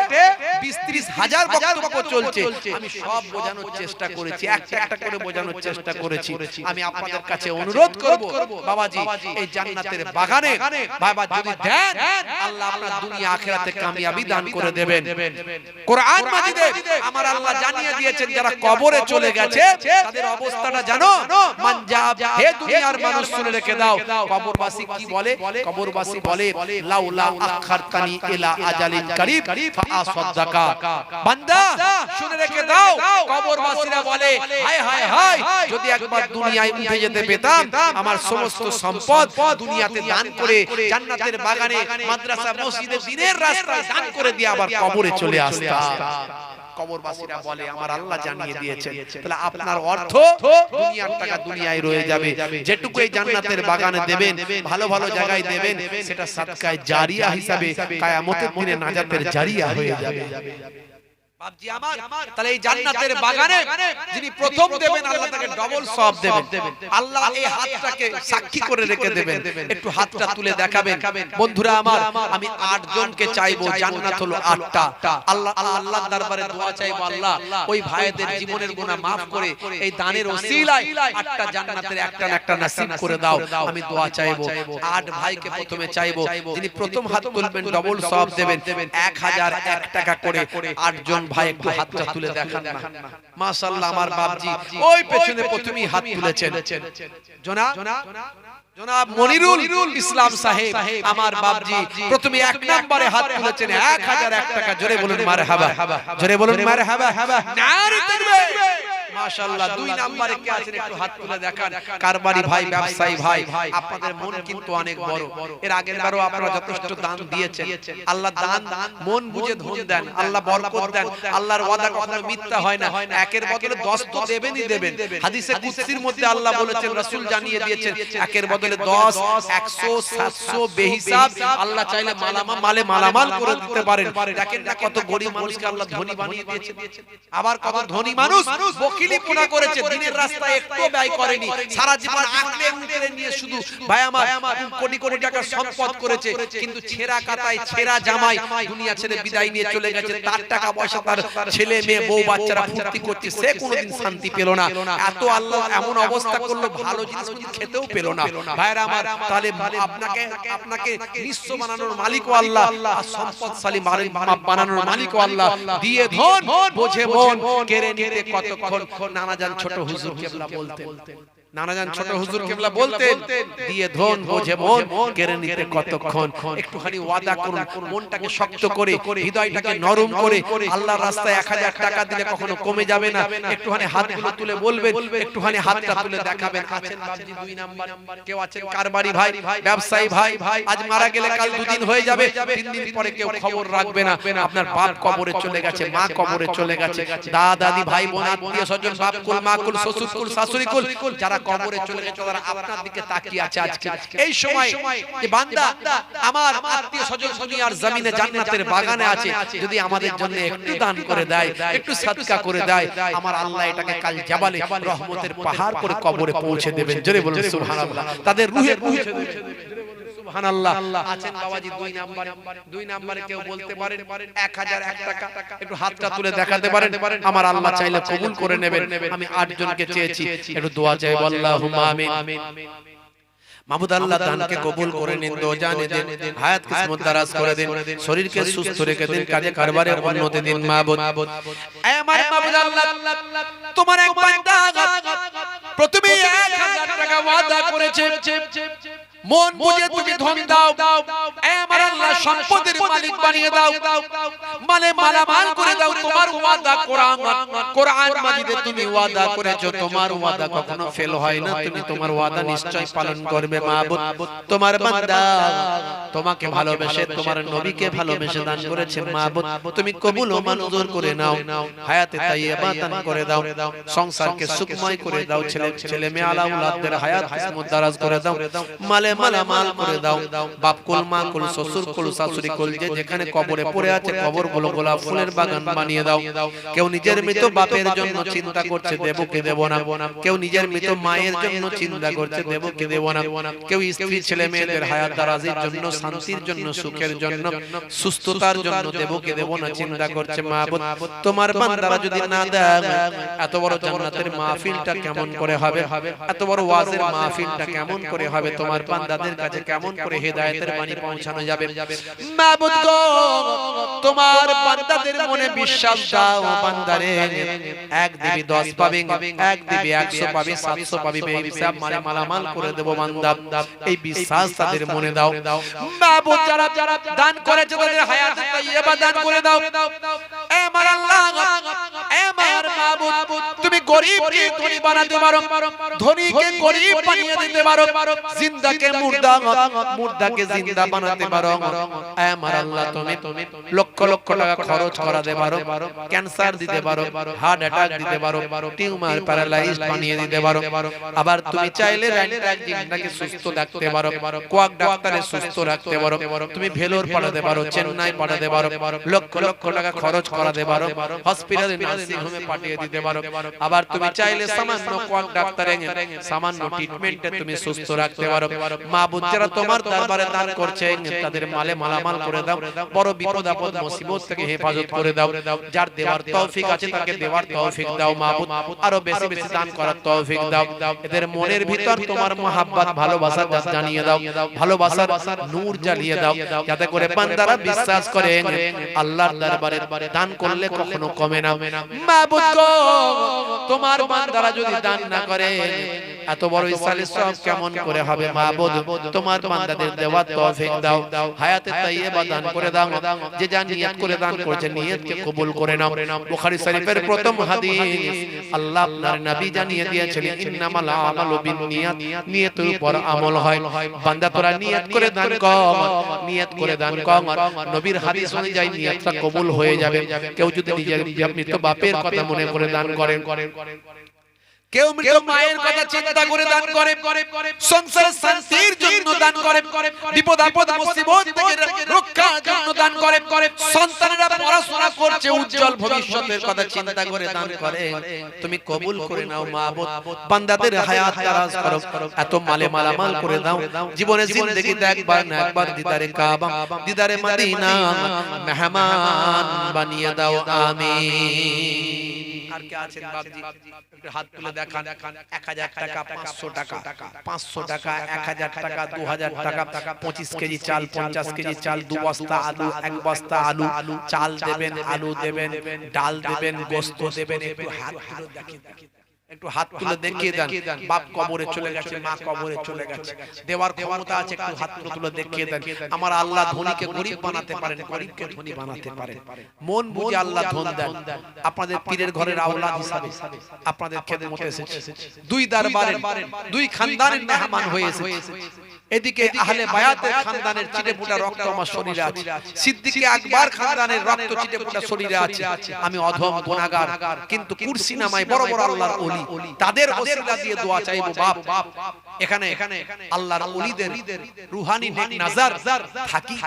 20-30 হাজার বক্তব্য চলছে। আমি সব বোঝানোর চেষ্টা করেছি, একটা একটা করে বোঝানোর চেষ্টা করেছি। আমি আপনাদের কাছে অনুরোধ করব, বাবাজি এই জান্নাতের বাগানে বাবা যদি দেন, আল্লাহ আপনার দুনিয়া আখিরাতে কামিয়াবি দান করে দেবেন। কোরআন মাজিদে আমার আল্লাহ জানিয়ে দিয়েছেন যারা কবরে চলে গেছে তাদের অবস্থাটা জানো? মানজাব, হে দুনিয়ার মানুষ শুনে রেখে দাও, কবরবাসী কি বলে? কবরবাসী বলে লাউলা আখারতানি ইলা আজালিন করিব ফাআসাদাকা। বান্দা শুনে রেখে দাও, কবরবাসীরা বলে হায় হায় হায়, যদি একবার দুনিয়ায় উঠে যেতে পেতাম, আমার সমস্ত সম্পদ দুনিয়াতে দান করে জান্নাতের বাগানে মাদ্রাসা মসজিদে দিনের রাস্তায় দান করে দিয়ে আবার কবরে চলে আসতাম। কবরবাসীরা বলে আমার আল্লাহ জানিয়ে দিয়েছেন। তাহলে আপনার অর্থ দুনিয়ার টাকা দুনিয়ায় রয়ে যাবে, যেটুকু এই জান্নাতের বাগানে দেবেন, ভালো ভালো জায়গায় দেবেন, সেটা সাদকায়ে জারিয়া হিসাবে কিয়ামতের দিনে নাজাতের জারিয়া হয়ে যাবে। বাপজি আমার, তাহলে এই জান্নাতের বাগানে যিনি প্রথম দেবেন আল্লাহ তাকে ডবল সওয়াব দেবেন। আল্লাহ এই হাতটাকে সাক্ষী করে রেখে দেবেন, একটু হাতটা তুলে দেখাবেন। বন্ধুরা আমার, আমি 8 জনকে চাইবো, জান্নাত হলো 8টা। আল্লাহ আল্লাহর দরবারে দোয়া চাইবো, আল্লাহ ওই ভাইদের জীবনের গুনাহ maaf করে এই দানের ওসিলায় 8টা জান্নাতের একটা না একটা নসিব করে দাও। আমি দোয়া চাইবো। 8 ভাইকে প্রথমে চাইবো, যিনি প্রথম হাত তুলবেন ডবল সওয়াব দেবেন, 1001 টাকা করে। 8 জন ভাই একটু হাতটা তুলে দেখান না। মাশাআল্লাহ, আমার বাপজি ওই পেছনে প্রথমেই হাত তুলেছেন, জনাব মনিরুল ইসলাম সাহেব, আমার বাপজি প্রথমে 1 নম্বরে হাত তুলেছেন, 1001 টাকা। জোরে বলুন মারহাবা, জোরে বলুন মারহাবা, নারে তাকবীর। মাশাআল্লাহ, 2 নম্বরে কে আছেন একটু হাত তুলে দেখান। কারবারি ভাই, ব্যবসায়ী ভাই, আপনাদের মন কিন্তু অনেক বড়। এর আগের বারও আপনারা যথেষ্ট দান দিয়েছেন। আল্লাহ দান মন বুঝে ধন দেন, আল্লাহ বরকত দেন। আল্লাহর ওয়াদা কখনো মিথ্যা হয় না, একের বদলে 10 তো দেবেনই দেবেন। হাদিসে কুদসির মধ্যে আল্লাহ বলেছেন, রাসূল জানিয়ে দিয়েছেন, একের বদলে 10, 100, 700 বেহিসাব আল্লাহ চাইলে মালামাল করে দিতে পারেন। দেখেন না কত গরিব মানুষকে আল্লাহ ধনী বানিয়ে দিয়েছেন, আবার কত ধনী মানুষ বকিলিপনা করেছে, দিনের রাস্তায় একটু ব্যয় করেনি, সারা জীবন আকলে উঠে নিয়ে শুধু ভাই আমার কোটি কোটি টাকার সম্পদ করেছে, কিন্তু ছেঁড়া কাটায় ছেঁড়া জামাই দুনিয়া ছেড়ে বিদায় নিয়ে চলে গেছে। তার টাকা পয়সা, তার ছেলে মেয়ে বউ বাচ্চারা ফুর্তি করছে, সে কোনোদিন শান্তি পেল না। এত আল্লাহ এমন অবস্থা করলো, ভালো জিনিস খেতেও পেল না। ভাইরা আমার, তাহলে আপনাকে নিঃস্ব বানানোর মালিকও আল্লাহ, আর সম্পদশালী বানানোর মালিকও আল্লাহ। দিয়ে ধন বোঝে মন, কেড়ে নিতে কতক্ষণ। নানাজান ছোট হুজুর কেবলা বলতেন, নানাজান ছোট হুজুর কেবলা বলতেন, দিয়ে ধন বোঝে মন, কেড়ে নিতে কতক্ষণ। একটুখানি ওয়াদা করুন, মনটাকে শক্ত করে, হৃদয়টাকে নরম করে। আল্লাহর রাস্তায় 1000 টাকা দিলে কখনো কমে যাবে না। একটুখানি হাতগুলো তুলে বলবেন, একটুখানি হাতটা তুলে দেখাবেন। আছেন বাবজি 2 নাম্বার কেউ আছেন? কারবারি ভাই, ব্যবসায়ী ভাই, আজ মারা গেলে কাল 2 দিন হয়ে যাবে, 3 দিন পরে কেউ খবর রাখবে না। আপনার বাপ কবরে চলে গেছে, মা কবরে চলে গেছে, দাদা দাদি, ভাই বোন, আত্মীয় স্বজন, বাপ কুল, মা কুল, শ্বশুর কুল, শাশুড়ি কুল, যারা কবরে চলে গেছে তারা আপনার দিকে তাকিয়ে আছে আজকে এই সময় যে বান্দা আমার আত্মীয় স্বজন দুনিয়ার জমিনে জান্নাতের বাগানে আছে, যদি আমাদের জন্য একটু দান করে দেয়, একটু সাদকা করে দেয়, আমার আল্লাহ এটাকে কাল জাবালে রহমতের পাহাড় করে কবরে পৌঁছে দেবেন। জোরে বলুন সুবহানাল্লাহ, তাদের রুহে পৌঁছে দেবেন। সুবহানাল্লাহ। আছেন বাবাজি 2 নম্বরে কেউ বলতে পারেন 1001 টাকা, একটু হাতটা তুলে দেখাতে পারেন, আমার আল্লাহ চাইলে কবুল করে নেবেন। আমি 8 জনকে চেয়েছি, একটু দোয়া চাই, আল্লাহুম্মা আমিন। মাহমুদ আল্লাহ দানকে কবুল করে নিন, দো জানে দিন, হায়াত কিসমত দারাজ করে দিন, শরীরকে সুস্থ রেখে দিন, কাজে কারবারে উন্নতি দিন। মাহমুদ, এ আমার মাহমুদ আল্লাহ, তোমার এক বান্দা প্রথমে 1000 টাকা ওয়াদা করেছে, মন বুঝে তুমি ধন দাও, এ আমার আল্লাহ সম্পদের মালিক বানিয়ে দাও, মালামাল করে দাও। তোমার ওয়াদা কোরআন মাজিদে তুমি ওয়াদা করেছো, তোমার ওয়াদা কখনো ফেল হয় না, তুমি তোমার ওয়াদা নিশ্চয় পালন করবে। মাহবুব, তোমার বান্দা তোমাকে ভালোবেসে, তোমার নবীকে ভালোবেসে দান করেছে। মাহবুব, তুমি কবুল ও মঞ্জুর করে নাও, হায়াতে তাইয়্যিবা দান করে দাও, সংসারকে সুখময় করে দাও, ছেলে মেয়ে আলা আওলাদদের হায়াত কিসমত দারাজ করে দাও, মালামাল করে দাও, বাপ কুল, মা কুল, শ্বশুর কুল, কলু শাশুড়ি কলজে যেখানে কবরে পড়ে আছে কবরগুলো গোলাপ ফুলের বাগান বানিয়ে দাও। কেউ নিজের মৃত বাপের জন্য চিন্তা করছে দেব কি দেব না, কেউ নিজের মৃত মায়ের জন্য চিন্তা করছে দেব কি দেব না, কেউ স্ত্রী ছেলে মেয়েদের হায়াত দারাজের জন্য, শান্তির জন্য, সুখের জন্য, সুস্থতার জন্য দেব কি দেব না চিন্তা করছে। মাবুদ তোমার বান্দারা যদি না দেয় এত বড় জান্নাতের মাহফিলটা কেমন করে হবে, এত বড় ওয়াজের মাহফিলটা কেমন করে হবে, তোমার বান্দাদের কাছে কেমন করে হেদায়েতের বাণী পৌঁছানো যাবে। মাবুদ গো তোমার বান্দাদের মনে বিশ্বাস দাও, বান্দারে এক দিবি 10 পাবে, এক দিবি 100 পাবে, 700 পাবে, এই হিসাব মানে মালামাল করে দেব বান্দা, এই বিশ্বাস তাদের মনে দাও। মাবুদ যারা দান করেছে তাদের হায়াতে তাইয়্যিবা দান করে দাও। এ আমার আল্লাহ, এ আমার মাবুদ তুমি গরীবকে ধনী বানাতে পারো, ধনীকে গরীব বানিয়ে দিতে পারো, জিন্দাকে মুর্দা, মুর্দাকে জিন্দা বানাতে পারো। এ আমার আল্লাহ তুমি লক্ষ লক্ষ টাকা খরচ করাতে পারো, ক্যান্সার দিতে পারো, হার্ট অ্যাটাক দিতে পারো, টিউমার প্যারালাইজড বানিয়ে দিতে পারো। আবার তুমি চাইলে র্যান্টাকে সুস্থ রাখতে পারো, কোয়াক ডাক্তারে সুস্থ রাখতে পারো, তুমি ভেলোর পাঠাতে পারো, চেন্নাই পাঠাতে পারো, লক্ষ লক্ষ টাকা খরচ করাতে পারো, হসপিটালে নার্সিং হোমে পাঠিয়ে দিতে পারো। আবার তুমি চাইলে সামান্য কোয়াক ডাক্তারে সামান্য ট্রিটমেন্টে তুমি সুস্থ রাখতে পারো। মাবুদ যারা তোমার দরবারে দান করছে তাদের মালে মালামাল করে দাও, বড় বিপদ আপদ মুসিবত থেকে হেফাজত করে দাও। যার দেওয়ার তৌফিক আছে তাকে দেওয়ার তৌফিক দাও মাবুদ, আরো বেশি বেশি দান করার তৌফিক দাও। এদের মনের ভিতর তোমার মহব্বত ভালোবাসা জানিয়ে দাও, ভালোবাসার নূর জ্বালিয়ে দাও, যাতে করে বান্দারা বিশ্বাস করে আল্লাহর দরবারে দান করলে কখনো কমে না। মাবুদ গো তোমার বান্দারা যদি দান না করে এত বড় ইসালে সব কেমন করে হবে। মাবুদ তোমার বান্দাদের দেওয়ার তৌফিক দাও, হায়াতে তাইয়্যিবা দান করে দাও। যে যা নিয়ত করে দান করেছে নিয়তকে কবুল করে নাও। বুখারী শরীফের প্রথম হাদিস আল্লাহ আপনার নবী জানিয়ে দিয়েছিলেন ইন্নামাল আমালু বিন্নিয়াত, নিয়তের উপর আমল হয়। বান্দা তোরা নিয়ত করে দান কর, নিয়ত করে দান কর, নবীর হাদিস অনুযায়ী নিয়তটা কবুল হয়ে যাবে। কেউ যদি নিজের মৃত বাপের কথা মনে করে দান করেন, কেউ মৃত মায়ের কথা চিন্তা করে দান করে, সংসারের শান্তির জন্য দান করে, বিপদ আপদ মুসিবত থেকে রক্ষার জন্য দান করে, সন্তানেরা পড়াশোনা করছে উজ্জ্বল ভবিষ্যতের কথা চিন্তা করে দান করে, তুমি কবুল করে নাও মাবুদ। বান্দাদের হায়াত দারাজ করো, এত মালে মালামাল করে দাও। জীবনে জিন্দেগিতে একবার না একবার দিদারে কাবা, দিদারে মদিনা মেহমান বানিয়ে দাও, আমিন। আর কে আছেন বাপজি একটু হাত তুলে দেখান। 1000 টাকা, 500 টাকা, 500 টাকা, 1000 টাকা, 2000 টাকা, 25 কেজি চাল, 50 কেজি চাল, 2 বস্তা আলু, 1 বস্তা আলু, চাল দেবেন, আলু দেবেন, ডাল দেবেন, গোশত দেবেন। একটু হাত তুলে দেখেন, একটু হাত তুলে দেখিয়ে দেন। বাপ কবরে চলে গেছে, মা কবরে চলে গেছে, দেওয়ার ক্ষমতা আছে, একটু হাত তুলে দেখিয়ে দেন। আমার আল্লাহ ধনীকে গরীব বানাতে পারেন, গরীবকে ধনী বানাতে পারেন। মন বুঝে আল্লাহ ধন দেন। আপনাদের পীরের ঘরের আওলাদ হিসাবে আপনাদের খেদমতে এসেছে, দুই দরবারের দুই খানদানের মেহমান হয়ে এসেছে। এদিকে আহলে বায়াতের খানদানের চিটেপুটা রক্ত আমার শরীরে আছে, সিদ্দিকে আকবর খানদানের রক্ত চিটেপুটা শরীরে আছে। আমি অধম গুনাহগার, কিন্তু কুরসি নামায় বড় বড় আল্লাহর ওলি, তাদের ওসিলা দিয়ে দোয়া চাইবো। বাপ এখানে আল্লাহর ওলিদের রুহানি নেক নজর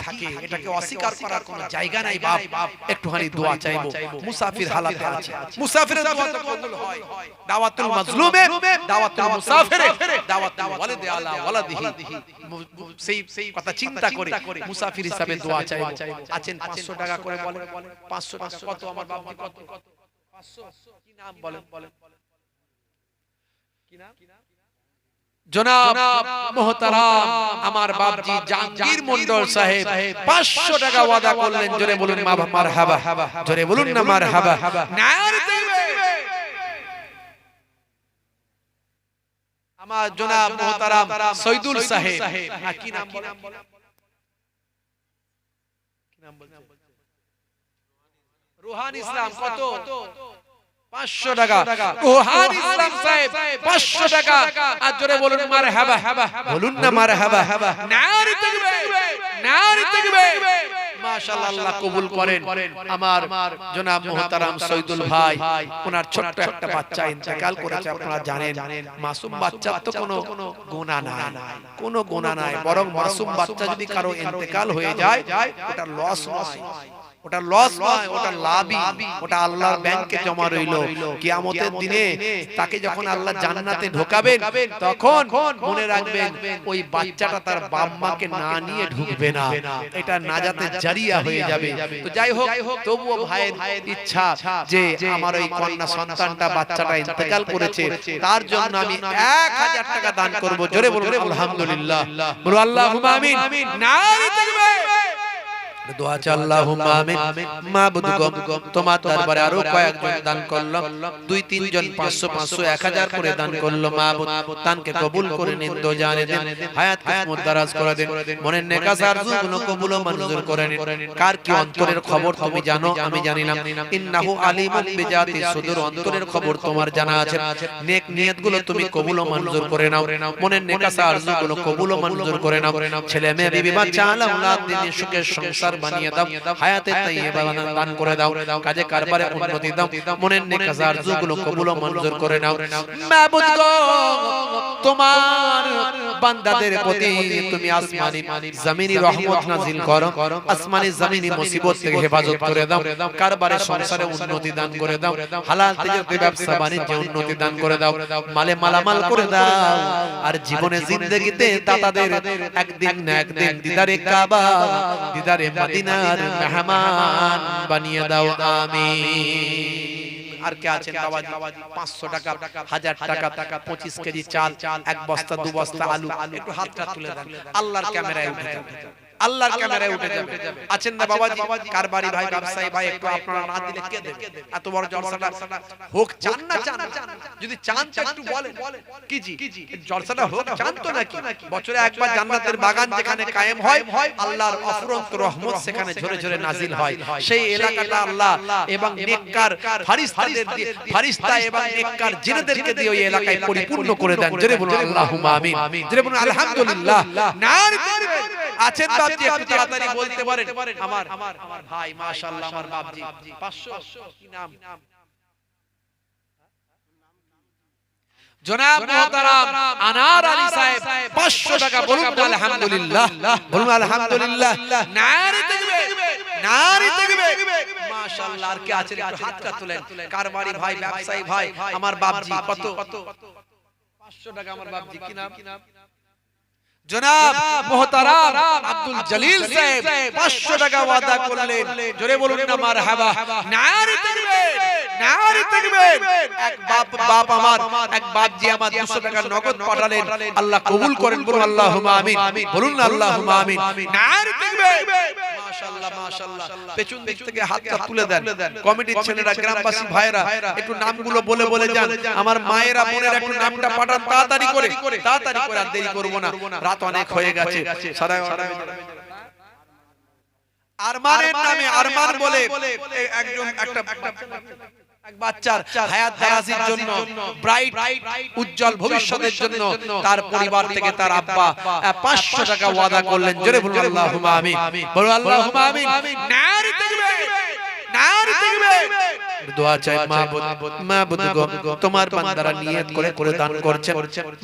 থাকে, এটাকে অস্বীকার করার কোনো জায়গা নাই। বাপ একটুখানি দোয়া চাইবো। মুসাফির হালাতে আছে, মুসাফিরের দোয়া তো কবুল হয়। দাওয়াতুল মাজলুমে, দাওয়াতুল মুসাফিরে, দাওয়াতুল ওয়ালিদি আলা ওয়ালাদিহি, সেই কথা চিন্তা করে মুসাফির হিসাবে দোয়া চাইবো। আছেন 500 টাকা করে বলেন, 500 টাকা কত আমার বাপজি, কত 500 কি নাম বলেন, কি নাম? জনাব মুহতারাম আমার বাপজি জাহাঙ্গীর মন্ডল সাহেব 500 টাকা ওয়াদা করলেন। জোরে বলুন মারহাবা, জোরে বলুন না মারহাবা। নারে তাকবীর। আমার জনাব মুহতারাম সৈয়দুল সাহেব, কি নাম বলেন, কি নাম বলেন? রুহান ইসলাম কত? 500 টাকা। রুহান ইসলাম সাহেব 500 টাকা। আর জোরে বলুন মারহাবা, বলুন না মারহাবা। নারে তাকবীর, নারে তাকবীর, মাশাআল্লাহ আল্লাহ কবুল করেন আমার জনাব মুহতারাম সৈয়দুল ভাই ওনার ছোট্ট একটা বাচ্চা ইন্তেকাল করেছে আপনারা জানেন মাসুম বাচ্চার তো কোনো গুনাহ নাই কোনো গুনাহ নাই বরং মাসুম বাচ্চা যদি কারো ইন্তেকাল হয়ে যায় ওটা লস নয় ওটা লস নয় ওটা লাভই ওটা আল্লাহর ব্যাংকে জমা রইলো কিয়ামতের দিনে তাকে যখন আল্লাহ জান্নাতে ঢোকাবেন তখন মনে রাখবেন ওই বাচ্চাটা তার বাপ মাকে না নিয়ে ঢুকবে না এটা নাজাতের জারিয়া হয়ে যাবে তো যাই হোক তবুও ভাইয়ের ইচ্ছা যে আমার ওই কন্যা সন্তানটা বাচ্চাটা ইন্তেকাল করেছে তার জন্য আমি 1000 টাকা দান করব জোরে বলুন আলহামদুলিল্লাহ বলো আল্লাহুম্মা আমিন নারে তাকবীর দোয়া চাই আল্লাহুম্মা আমিন মাবুদ গো তোমার দরবারে আরো কয়েকজন দান করলো 2-3 জন 500 500 1000 করে দান করলো মাবুদ দানকে কবুল করে নিন দো জানে দেন হায়াত কিসমত দারাজ করে দেন মনের নেক আরজুগুলো কবুল ও মঞ্জুর করে নিন কার কি অন্তরের খবর তুমি জানো আমি জানি না ইন্নাহু আলিমুম বিজাতি সুদূর অন্তরের খবর তোমার জানা আছে নেক নিয়তগুলো তুমি কবুল ও মঞ্জুর করে নাও মনের নেক আরজুগুলো কবুল ও মঞ্জুর করে নাও ছেলে মেয়ে বিবি বাচ্চা আওলাদ দিনে সুখের সংসার বানিয়ে দাও হায়াতে তাইয়্যিবা দান করে দাও কাজে কারবারে উন্নতি দাও মনের নেক আরজুগুলো কবুল ও মঞ্জুর করে নাও মাবুদ গো তোমার বান্দাদের প্রতি তুমি আসমানি জমিনি রহমত নাজিল করো আসমানি জমিনি মুসিবত থেকে হেফাজত করে দাও কারবারে সংসারে উন্নতি দান করে দাও হালাল তিজারতে ব্যবসা বাণিজ্যে উন্নতি দান করে দাও মালে মালামাল করে দাও আর জীবনে জিন্দেগিতে দাতাদের একদিন না একদিন দিদারে কাবা দিদারে মদিনার মেহমান বানিয়ে দাও আমিন আর কে আছেন বাবাজি 500 টাকা 1000 টাকা 25 কেজি চাল এক বস্তা দু বস্তা আলু একটু হাতটা তুলে দেন আল্লাহর ক্যামেরায় উঠে যাবে আল্লাহর ক্যামেরায় উঠে যাবে আছেন না বাবাজি কারবারি ভাই ব্যবসায়ী ভাই একটু আপনারা না দিলে কে দেবে এত বড় জলসাটা হোক চান না চান যদি চান তো একটু বলেন কি জি জলসাটা হোক চান তো নাকি বছরে একবার জান্নাতের বাগান যেখানে কায়েম হয় আল্লাহর অফুরন্ত রহমত সেখানে ঝরে ঝরে নাজিল হয় সেই এলাকাটা আল্লাহ এবং নেককার ফেরেশতাদের দিয়ে ফেরেশতা এবং নেককার জিনেদেরকে দিয়ে ওই এলাকায় পরিপূর্ণ করে দেন জোরে বলুন আল্লাহুম্মা আমিন জোরে বলুন আলহামদুলিল্লাহ নারে তাকবীর আছেন বাপজি একটু তাড়াতাড়ি বলতে পারেন আমার ভাই মাশাআল্লাহ আমার বাপজি 500 কি নাম জনাব মুহতারাম আনার আলী সাহেব 500 টাকা বলুন আলহামদুলিল্লাহ বলুন আলহামদুলিল্লাহ নারে তাকবীর নারে তাকবীর মাশাআল্লাহ আর কে আছেন একটু হাতটা তুলেন কারবারি ভাই ব্যবসায়ী ভাই আমার বাপজি কত 500 টাকা আমার বাপজি কি নাম জনাব মুহতারাম আব্দুল জলিল সাহেব 500 টাকা ওয়াদা করলেন জোরে বলুন না মারহাবা নারে তাকবীর নারে তাকবীর এক বাপ আমার এক বাপজি আমার 200 টাকা নগদ পাঠালেন আল্লাহ কবুল করেন বলুন আল্লাহুম্মা আমিন বলুন আল্লাহুম্মা আমিন নারে তাকবীর মাশাআল্লাহ মাশাআল্লাহ পেছন দিক থেকে হাতটা তুলে দেন কমিটির ছেলেরা গ্রামবাসী ভাইরা একটু নামগুলো বলে বলে যান আমার মায়েরা বোনেরা একটু নামটা পাঠান তাড়াতাড়ি করে আর দেরি করব না রাত অনেক হয়ে গেছে সারা আরমানের নামে আরমান বলে একজন একটা এক বাচ্চার হায়াত দারাজের জন্য ব্রাইট উজ্জ্বল ভবিষ্যতের জন্য তার পরিবার থেকে তার আব্বা 500 টাকা ওয়াদা করলেন জোরে বলুন আল্লাহুম্মা আমিন বলুন আল্লাহুম্মা আমিন নারে তাকবীর নারে তাকবীর দোয়া চাই মাবুদ গো তোমার বান্দারা নিয়ত করে করে দান করছেন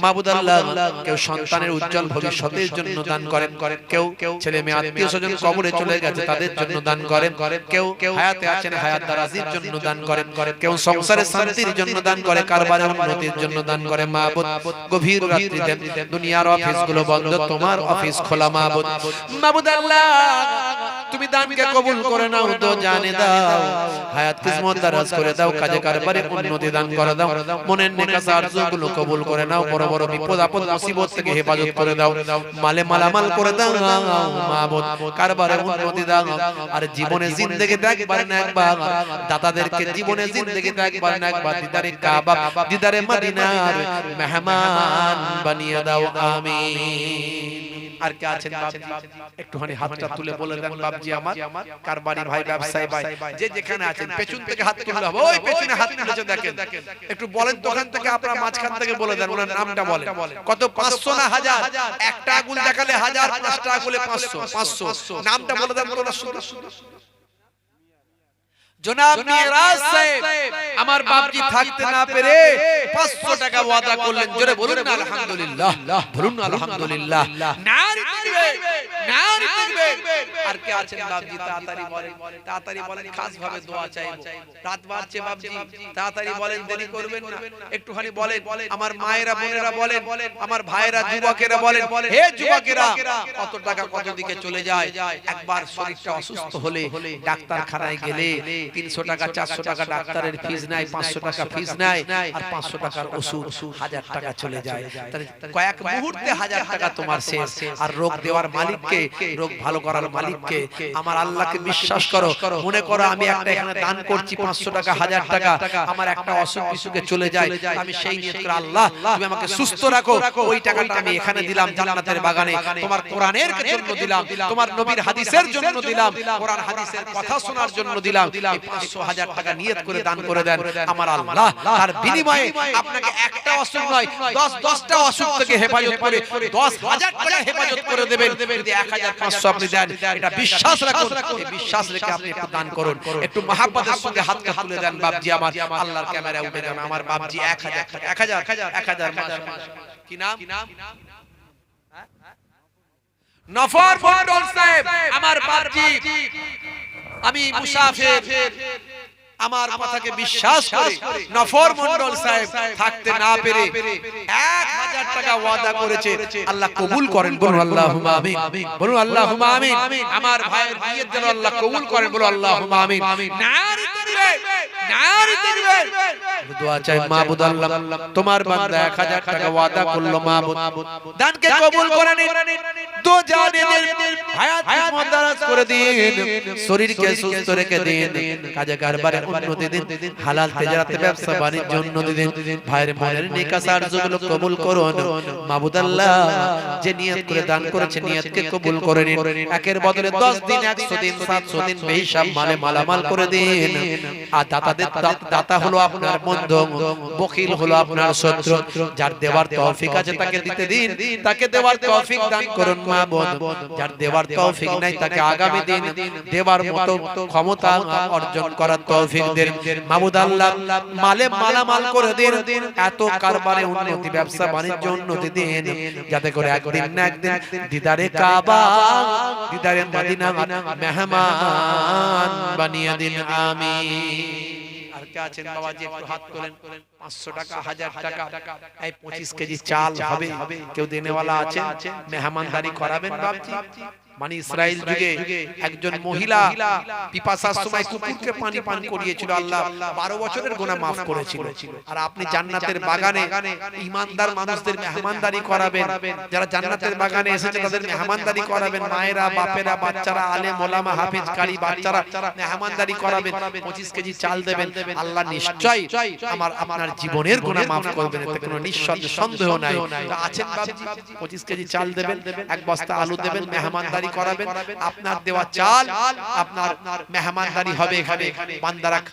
মাবুদ আল্লাহ কেউ সন্তানের উজ্জ্বল ভবিষ্যতের জন্য দান করেন কেউ ছেলে মেয়ে আত্মীয় স্বজন কবরে চলে গেছে তাদের জন্য দান করেন কেউ হায়াতে আছেন হায়াত দারাজির জন্য দান করেন কেউ সংসারে শান্তির জন্য দান করে কারবারে উন্নতির জন্য দান করে মাবুদ গভীর রাত্রিতে দুনিয়ার অফিসগুলো বন্ধ তোমার অফিস খোলা মাবুদ আল্লাহ তুমি দানকে কবুল করে নাও তো জানে দাও হায়াত কিসমত দারাজ করে দাও কাজে কারবারে উন্নতি দান করে দাও মনের নেক আরজুগুলো কবুল করে নাও বড় বড় বিপদ আপদ মুসিবত থেকে হেফাজত করে দাও মালে মালামাল করে দাও মাবুদ কারবারে উন্নতি দাও আর জীবনে জিন্দেগিতে একবার না একবার দাতাদেরকে জীবনে জিন্দেগিতে একবার না একবার দিদারে কাবা দিদারে মদিনার মেহমান বানিয়ে দাও আমিন আর কে আছেন বাবজি একটুখানি হাতটা তুলে বলে দেন বাবজি আমার কারবারি ভাই ব্যবসায়ী ভাই যে যেখানে আছেন পেছন থেকে হাত তুললে হবে ওই পেছনে হাত তুলেছে দেখেন একটু বলেন দোকান থেকে আপনারা মাঝখান থেকে বলে দেন ওনার নামটা বলেন কত 500 না 1000 একটা আগুল দেখালে 1000 পাঁচটা আগুলে 500 নামটা বলে দেন ওনার শুধু জনাব মিরাজ সাহেব আমার বাপজি থাকতে না পেরে 500 টাকা ওয়াদা করলেন জোরে বলুন না আলহামদুলিল্লাহ বলুন না আলহামদুলিল্লাহ নারী তাকবীর নারী তাকবীর আর কে আছেন বাপজি তাড়াতাড়ি বলেন খাস ভাবে দোয়া চাইবো রাত বাড়ছে বাপজি তাড়াতাড়ি বলেন দেরি করবেন না একটুখানি বলেন আমার মায়েরা বোনেরা বলেন আমার ভাইরা যুবকেরা বলেন হে যুবকেরা কত টাকা কত দিকে চলে যায় একবার শরীরটা অসুস্থ হলে ডাক্তারখানায় গেলে 300 টাকা 400 টাকা ডাক্তারের ফিস নাই 500 টাকা ফিস নাই আর 500 টাকার ওষুধ 1000 টাকা চলে যায় তাহলে কয়েক মুহূর্তে 1000 টাকা তোমার শেষ আর রোগ দেওয়ার মালিককে রোগ ভালো করার মালিককে আমার আল্লাহকে বিশ্বাস করো মনে করো আমি একটা এখানে দান করছি 500 টাকা 1000 টাকা আমার একটা অসুখ বিসুখে চলে যায় আমি সেই নিয়ত করে আল্লাহ তুমি আমাকে সুস্থ রাখো ওই টাকাটা আমি এখানে দিলাম জান্নাতের বাগানে তোমার কোরআনের জন্য দিলাম তোমার নবীর হাদিসের জন্য দিলাম কোরআন হাদিসের কথা শোনার জন্য দিলাম 500,000 টাকা নিয়ত করে দান করে দেন আমার আল্লাহ তার বিনিময়ে আপনাকে একটা অসুখ নয় 10টা অসুখ থেকে হেফাজত করে 10,000 টাকা হেফাজত করে দেবেন যদি 1500 আপনি দেন এটা বিশ্বাস রাখুন এই বিশ্বাস রেখে আপনি একটু দান করুন একটু মহব্বতের সঙ্গে হাতকে তুলে দেন বাপজি আমার আল্লাহর ক্যামেরায় উঠে যান আমার বাপজি 1000 টাকা 1000 মাশাআল্লাহ কি নাম নফর মন্ডল সাহেব আমার বাপজি আমি মুসাফির আমার কথাকে বিশ্বাস করে নফর মন্ডল সাহেব থাকতে না পেরে 1000 টাকা ওয়াদা করেছে আল্লাহ কবুল করেন বলুন আল্লাহুম্মা আমিন বলুন আল্লাহুম্মা আমিন আমার ভাইয়ের বিয়ের জন্য আল্লাহ কবুল করেন বলুন আল্লাহুম্মা আমিন নারী তাকবীর নারী তাকবীর দোয়া চাই মাবুদ আল্লাহ তোমার বান্দা 1000 টাকা ওয়াদা করলো মাবুদ দানকে কবুল করে নিন দো জানেদের হায়াতকে মদারাজ করে দিন শরীরকে সুস্থ রেখে দিন কাজে কারবারে উন্নতি দিন হালাল তিজারতে ব্যবসা বাণিজ্য উন্নতি দিন ভাইয়ের বোনের নিকাহ কার্যগুলো কবুল করুন মাবুদ আল্লাহ যে নিয়ত করে দান করেছে নিয়তকে কবুল করে নিন একের বদলে 10 দিন 100 দিন 700 দিন বেহিসাব মালে মালামাল করে দিন আর দাতা হলো আপনার বন্ধু বখিল হলো আপনার শত্রু যার দেওয়ার তৌফিক আছে তাকে দিতে দিন তাকে দেওয়ার তৌফিক দান করুন মাবুদ যার দেওয়ার তৌফিক নাই তাকে আগামী দিন দেওয়ার মতো ক্ষমতা অর্জন করার তৌফিক দেন মাবুদ আল্লাহ মালে মালামাল করে দিন এত কারবারে উন্নতি ব্যবসা বাণিজ্য উন্নতি দিন যাতে করে একদিন না একদিন দিদারে কাবা দিদারে মদিনা মেহমান বানিয়ে দিন আমিন আর কে আছেন বাবাজি একটু হাত তোলেন 500 টাকা 1000 টাকা এই 25 কেজি চাল হবে কেউ দেনেওয়ালা আছে মেহমানদারি করাবেন বাবজি মানে ইসরাইল যুগে একজন মহিলা পিপাসার সময় কুকুরকে পানি পান করিয়েছিল আল্লাহ 12 বছরের গুনাহ maaf করেছিল আর আপনি জান্নাতের বাগানে ঈমানদার মানুষদের মেহমানদারি করাবেন যারা জান্নাতের বাগানে এসেছে তাদের মেহমানদারি করাবেন মায়েরা বাপেরা বাচ্চারা আলেম ওলামা হাফেজ কারি বাচ্চারা মেহমানদারি করাবেন 25 কেজি চাল দেবেন আল্লাহ নিশ্চয়ই আপনার জীবনের গুনাহ maaf করবেন এতে কোনো সন্দেহ নাই আছেন বাবজি 25 কেজি চাল দেবেন এক বস্তা আলু দেবেন মেহমানদারি করাবেন আপনার দেওয়া চাল আপনার মেহমানদারি হবে এখানে বান্দারা